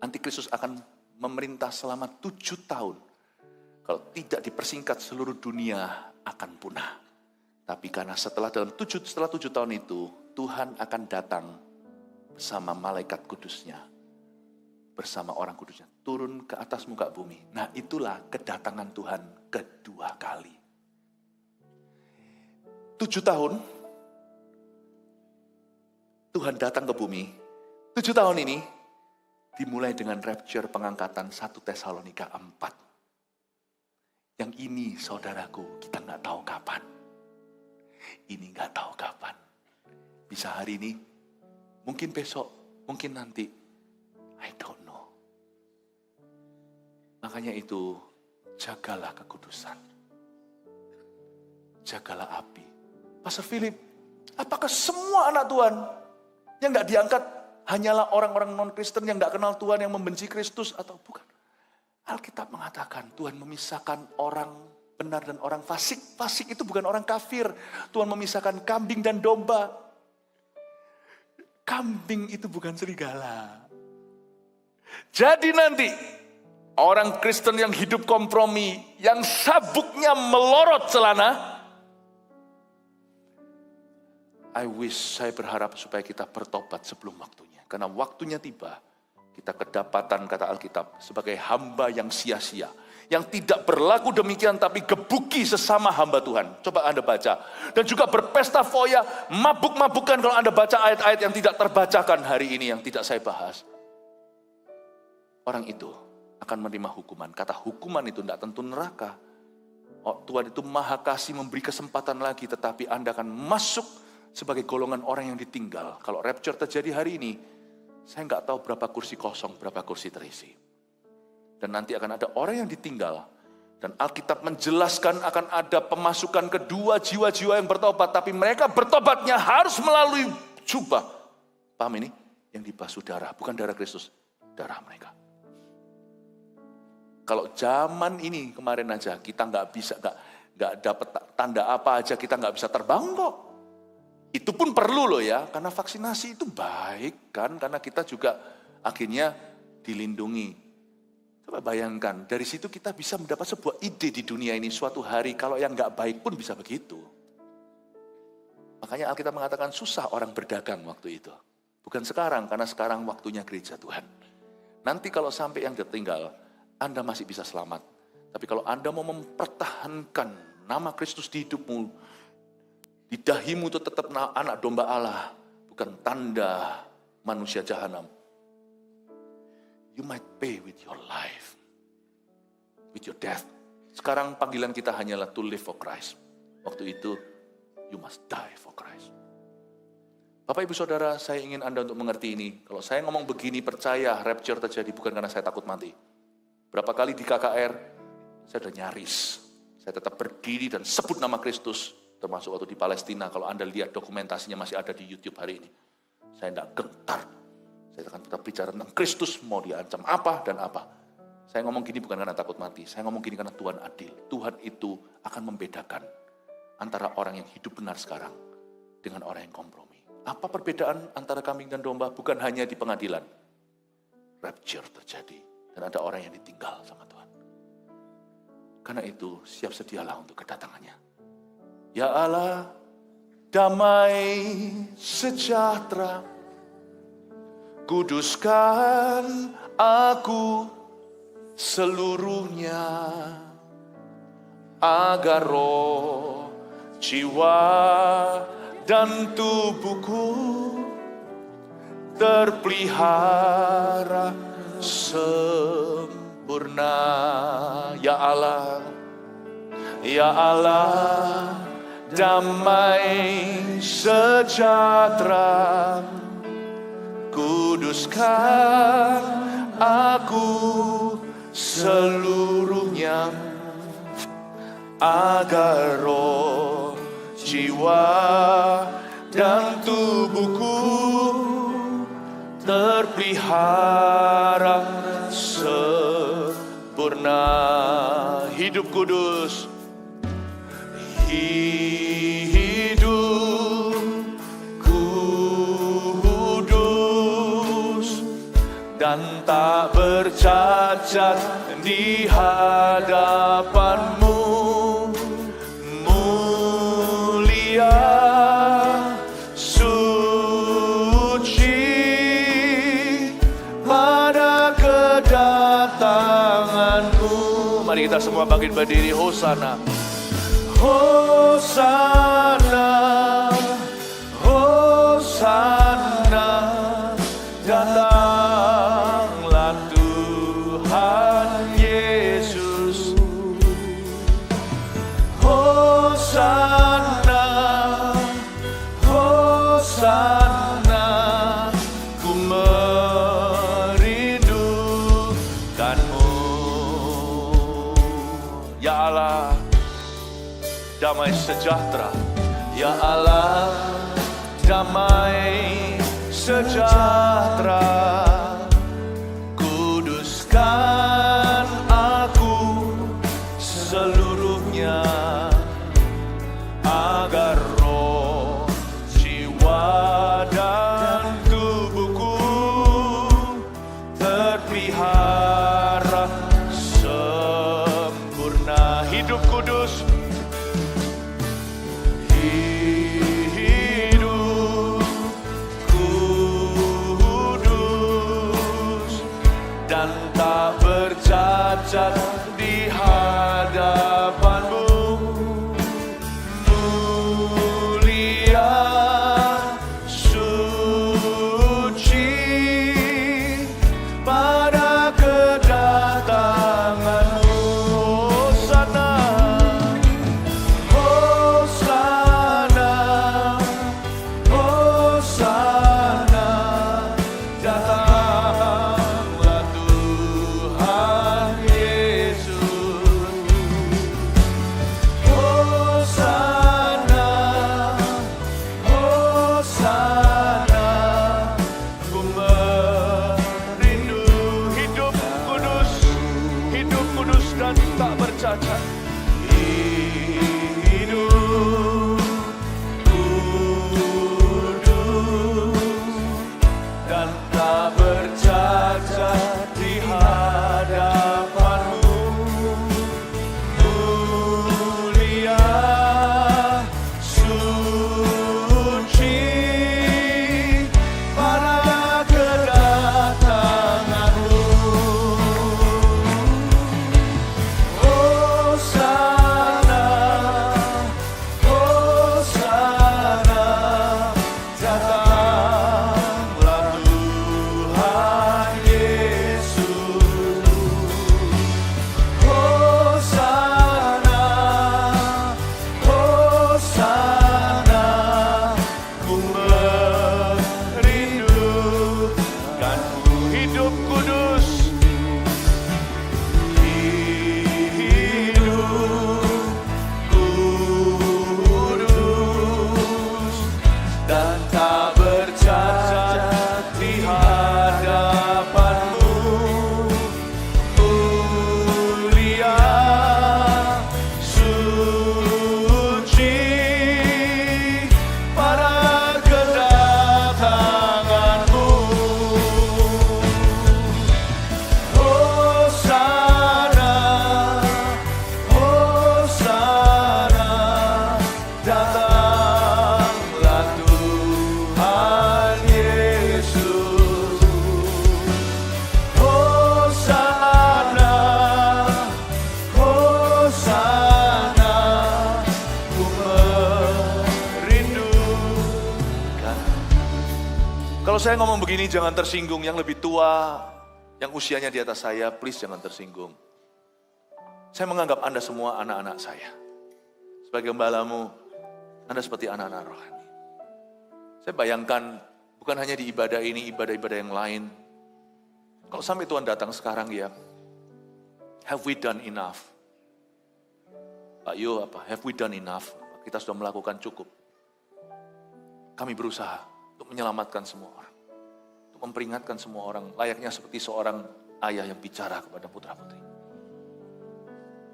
Antikristus akan memerintah selama 7 tahun. Kalau tidak dipersingkat, seluruh dunia akan punah. Tapi karena setelah 7 tahun itu, Tuhan akan datang bersama malaikat kudusnya, bersama orang kudusnya, turun ke atas muka bumi. Nah, itulah kedatangan Tuhan kedua kali. 7 tahun, Tuhan datang ke bumi. 7 tahun ini, dimulai dengan rapture pengangkatan 1 Tesalonika 4. Yang ini, saudaraku, kita nggak tahu kapan. Ini nggak tahu kapan. Bisa hari ini, mungkin besok, mungkin nanti. I don't know. Makanya itu, jagalah kekudusan. Jagalah api. Pastor Philip, apakah semua anak Tuhan yang nggak diangkat hanyalah orang-orang non-Kristen yang nggak kenal Tuhan, yang membenci Kristus, atau bukan? Alkitab mengatakan Tuhan memisahkan orang benar dan orang fasik. Fasik itu bukan orang kafir. Tuhan memisahkan kambing dan domba. Kambing itu bukan serigala. Jadi nanti orang Kristen yang hidup kompromi, yang sabuknya melorot celana, saya berharap supaya kita bertobat sebelum waktunya. Karena waktunya tiba, kita kedapatan, kata Alkitab, sebagai hamba yang sia-sia. Yang tidak berlaku demikian, tapi gebuki sesama hamba Tuhan. Coba Anda baca. Dan juga berpesta foya, mabuk-mabukan kalau Anda baca ayat-ayat yang tidak terbacakan hari ini, yang tidak saya bahas. Orang itu akan menerima hukuman. Kata hukuman itu tidak tentu neraka. Tuhan itu maha kasih, memberi kesempatan lagi, tetapi Anda akan masuk sebagai golongan orang yang ditinggal. Kalau rapture terjadi hari ini, saya nggak tahu berapa kursi kosong, berapa kursi terisi. Dan nanti akan ada orang yang ditinggal. Dan Alkitab menjelaskan akan ada pemasukan kedua jiwa-jiwa yang bertobat. Tapi mereka bertobatnya harus melalui jubah. Paham ini? Yang dibasuh darah, bukan darah Kristus, darah mereka. Kalau zaman ini kemarin aja kita nggak bisa, nggak dapat tanda apa aja, kita nggak bisa terbang kok. Itu pun perlu loh ya, karena vaksinasi itu baik kan, karena kita juga akhirnya dilindungi. Coba bayangkan, dari situ kita bisa mendapat sebuah ide di dunia ini suatu hari, kalau yang nggak baik pun bisa begitu. Makanya Alkitab mengatakan susah orang berdagang waktu itu. Bukan sekarang, karena sekarang waktunya gereja Tuhan. Nanti kalau sampai yang tertinggal, Anda masih bisa selamat. Tapi kalau Anda mau mempertahankan nama Kristus di hidupmu, di dahimu itu tetap anak domba Allah, bukan tanda manusia jahanam. You might pay with your life, with your death. Sekarang panggilan kita hanyalah to live for Christ. Waktu itu, you must die for Christ. Bapak Ibu Saudara, saya ingin Anda untuk mengerti ini. Kalau saya ngomong begini, percaya rapture terjadi bukan karena saya takut mati. Berapa kali di KKR, saya udah nyaris. Saya tetap berdiri dan sebut nama Kristus. Termasuk waktu di Palestina, kalau Anda lihat dokumentasinya masih ada di YouTube hari ini. Saya tidak gentar. Saya akan tetap bicara tentang Kristus, mau diancam apa dan apa. Saya ngomong gini bukan karena takut mati. Saya ngomong gini karena Tuhan adil. Tuhan itu akan membedakan antara orang yang hidup benar sekarang dengan orang yang kompromi. Apa perbedaan antara kambing dan domba? Bukan hanya di pengadilan. rapture terjadi. Dan ada orang yang ditinggal sama Tuhan. Karena itu siap sedialah untuk kedatangannya. Ya Allah, damai sejahtera, kuduskan aku seluruhnya, agar roh, jiwa, dan tubuhku terpelihara sempurna. Ya Allah, ya Allah, damai sejahtera, kuduskan aku seluruhnya, agar roh, jiwa, dan tubuhku terpelihara sempurna. Hidup kudus, hidup kudus, dan tak bercacat di hadapanmu, mulia, suci pada kedatanganmu. Mari kita semua bangkit berdiri. Hosana, Hosana, Hosana, datanglah Tuhan Yesus. Hosana, Hosana, ku merindukanmu. Ya Allah, damai sejahtera. Ya Allah, damai sejahtera, kuduskan aku seluruhnya, agar roh, jiwa, dan tubuhku terpelihara sempurna. Hidup kudus, hidup kudus, dan tak bercacat di hadapanmu, mulia, suci pada kedatanganmu. Hosana, Hosana, Hosana, datanglah Tuhan Yesus. Hosana, Hosana, ku merindu hidup kudus dan tak bercacat. Hidup kudus dan tak bercacat di hadapanmu, mulia, suci pada kedatanganmu. Hosana, Hosana, datanglah Tuhan saya ngomong begini jangan tersinggung, yang lebih tua, yang usianya di atas saya, please jangan tersinggung. Saya menganggap Anda semua anak-anak saya. Sebagai gembalamu, Anda seperti anak-anak rohani. Saya bayangkan, bukan hanya di ibadah ini, ibadah-ibadah yang lain. Kalau sampai Tuhan datang sekarang ya, have we done enough? Pak Yo, have we done enough? Kita sudah melakukan cukup. Kami berusaha untuk menyelamatkan semua orang. Untuk memperingatkan semua orang, layaknya seperti seorang ayah yang bicara kepada putra-putri.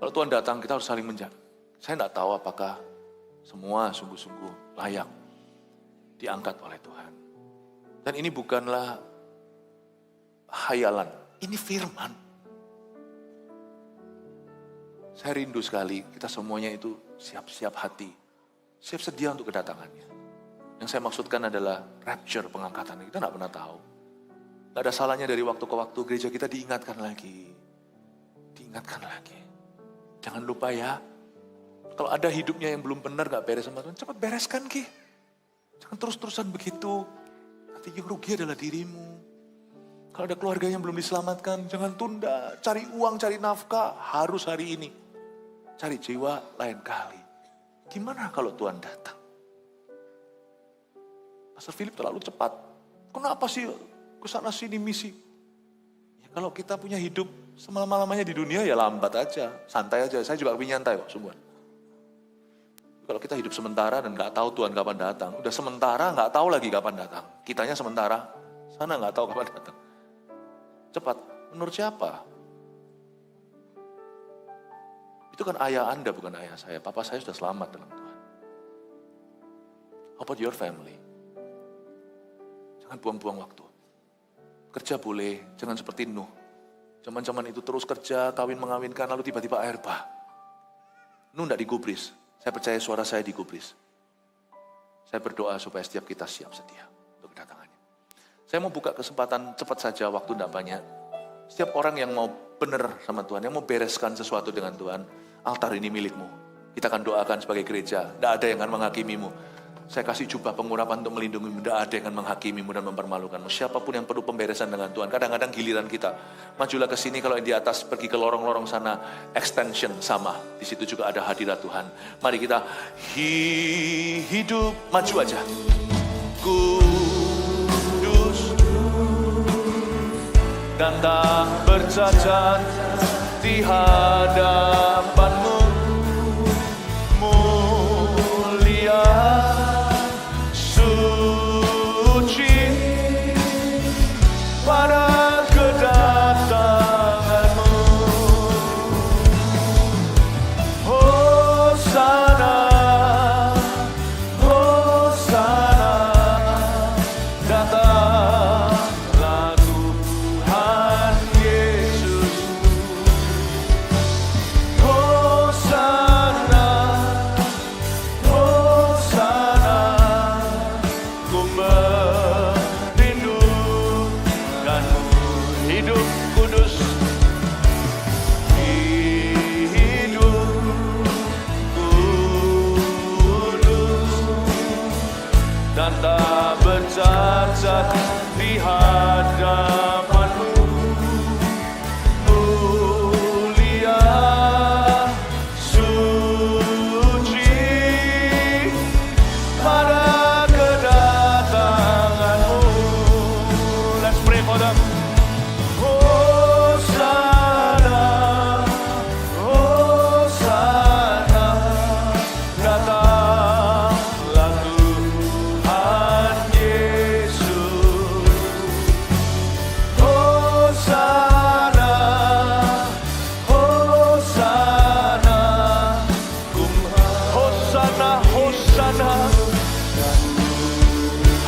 Kalau Tuhan datang, kita harus saling menjaga. Saya tidak tahu apakah semua sungguh-sungguh layak diangkat oleh Tuhan. Dan ini bukanlah hayalan, ini firman. Saya rindu sekali kita semuanya itu siap-siap hati, siap sedia untuk kedatangannya. Yang saya maksudkan adalah rapture, pengangkatan. Kita tidak pernah tahu. Tidak ada salahnya dari waktu ke waktu gereja kita diingatkan lagi. Diingatkan lagi. Jangan lupa ya, kalau ada hidupnya yang belum benar, gak beres sama Tuhan, cepat bereskan Ki. Jangan terus-terusan begitu. Nanti yang rugi adalah dirimu. Kalau ada keluarga yang belum diselamatkan, jangan tunda. Cari uang, cari nafkah, harus hari ini. Cari jiwa lain kali. Gimana kalau Tuhan datang? Pastor Philip terlalu cepat. Kenapa sih kesana sini misi? Ya, kalau kita punya hidup semalam-malamanya di dunia ya lambat aja. Santai aja, saya juga lebih nyantai kok semua. Kalau kita hidup sementara dan gak tahu Tuhan kapan datang. Udah sementara gak tahu lagi kapan datang. Kitanya sementara, sana gak tahu kapan datang. Cepat, menurut siapa? Itu kan ayah Anda, bukan ayah saya. Papa saya sudah selamat dalam Tuhan. How about your family? Jangan buang-buang waktu. Kerja boleh, jangan seperti Nuh. Zaman-zaman itu terus kerja, kawin mengawinkan, lalu tiba-tiba air bah. Nuh tidak digubris. Saya percaya suara saya digubris. Saya berdoa supaya setiap kita siap sedia untuk kedatangannya. Saya mau buka kesempatan cepat saja, waktu tidak banyak. Setiap orang yang mau benar sama Tuhan, yang mau bereskan sesuatu dengan Tuhan, altar ini milikmu. Kita akan doakan sebagai gereja, tidak ada yang akan menghakimimu. Saya kasih jubah pengurapan untuk melindungimu, tidak ada yang akan menghakimimu dan mempermalukanmu. Siapapun yang perlu pemberesan dengan Tuhan, kadang-kadang giliran kita. Majulah ke sini, kalau yang di atas pergi ke lorong-lorong sana, extension sama. Di situ juga ada hadirat Tuhan. Mari kita hidup, maju aja. Kudus dan tak bercacat di hadapanmu, mulia, suci pada kedatanganmu. Hosana, Hosana, datanglah Tuhan Yesus. Hosana, Hosana, ku merindukanmu. Hidup kudus, hidup kudus dan tak bercacat di hadapanmu, mulia, suci pada kedatanganmu. Let's pray for them. Hosana, Hosana, datanglah Tuhan Yesus. Hosana, Hosana, Hosana, Hosana,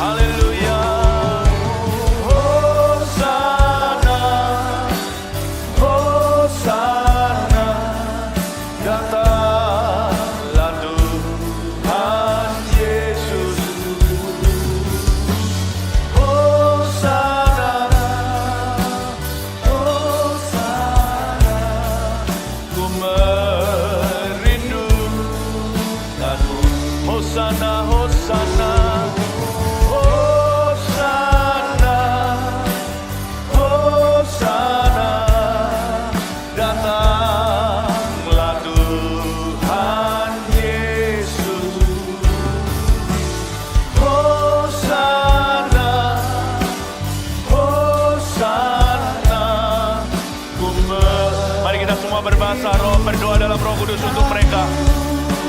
haleluya. Hosana. semua berbahasa roh, berdoa dalam Roh Kudus untuk mereka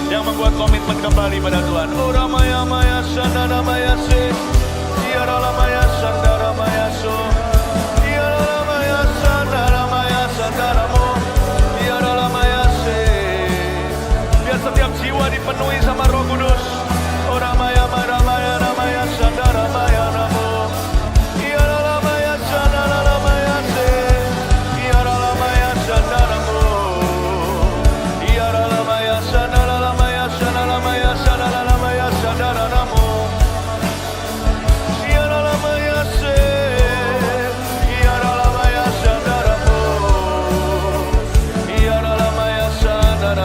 yang membuat komitmen kembali pada Tuhan. Ora maya maya sandara maya se, tiara maya sandara maya so, tiara maya sandara maya sandara mo, tiara maya se. Biar setiap jiwa dipenuhi sama Roh Kudus. Ora maya maya maya maya sandara maya namo, tiara maya sandara maya se, tiara maya sandara mo, tiara maya sandara maya sandara maya sandara maya sandara namo, tiara maya se, tiara maya sandara mo, tiara maya sandara.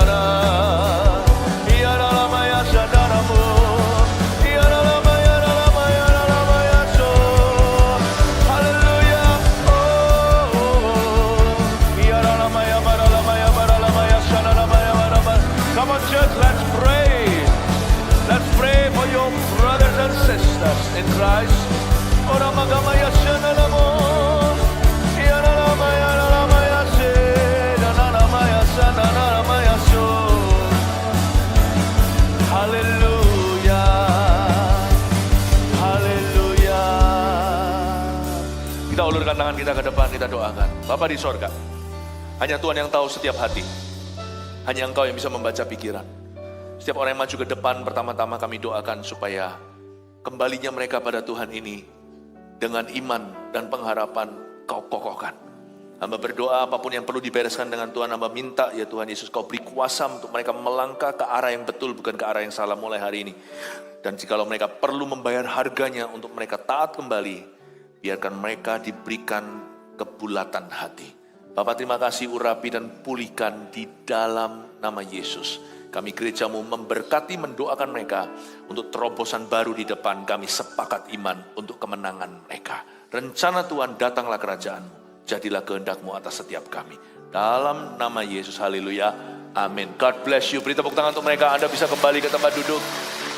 Come on, church, let's pray. Let's pray for your brothers and sisters in Christ. Ora magamaya shanalamo, yanalamaya nalamaya se, yanalamaya sanalamaya so. Haleluya, haleluya. Kita ulurkan tangan kita ke depan, kita doakan. Bapa di sorga, hanya Tuhan yang tahu setiap hati. Hanya Engkau yang bisa membaca pikiran. Setiap orang yang maju ke depan, pertama-tama kami doakan supaya kembalinya mereka pada Tuhan ini dengan iman dan pengharapan Kau kokohkan. Hamba berdoa apapun yang perlu dibereskan dengan Tuhan, hamba minta ya Tuhan Yesus Kau beri kuasa untuk mereka melangkah ke arah yang betul, bukan ke arah yang salah mulai hari ini. Dan jikalau mereka perlu membayar harganya untuk mereka taat kembali, biarkan mereka diberikan kebulatan hati. Bapak terima kasih urapi dan pulihkan di dalam nama Yesus. Kami gerejamu memberkati, mendoakan mereka untuk terobosan baru di depan. Kami sepakat iman untuk kemenangan mereka. Rencana Tuhan, datanglah kerajaanmu. Jadilah kehendakmu atas setiap kami. Dalam nama Yesus, haleluya, amin. God bless you. Beri tepuk tangan untuk mereka. Anda bisa kembali ke tempat duduk.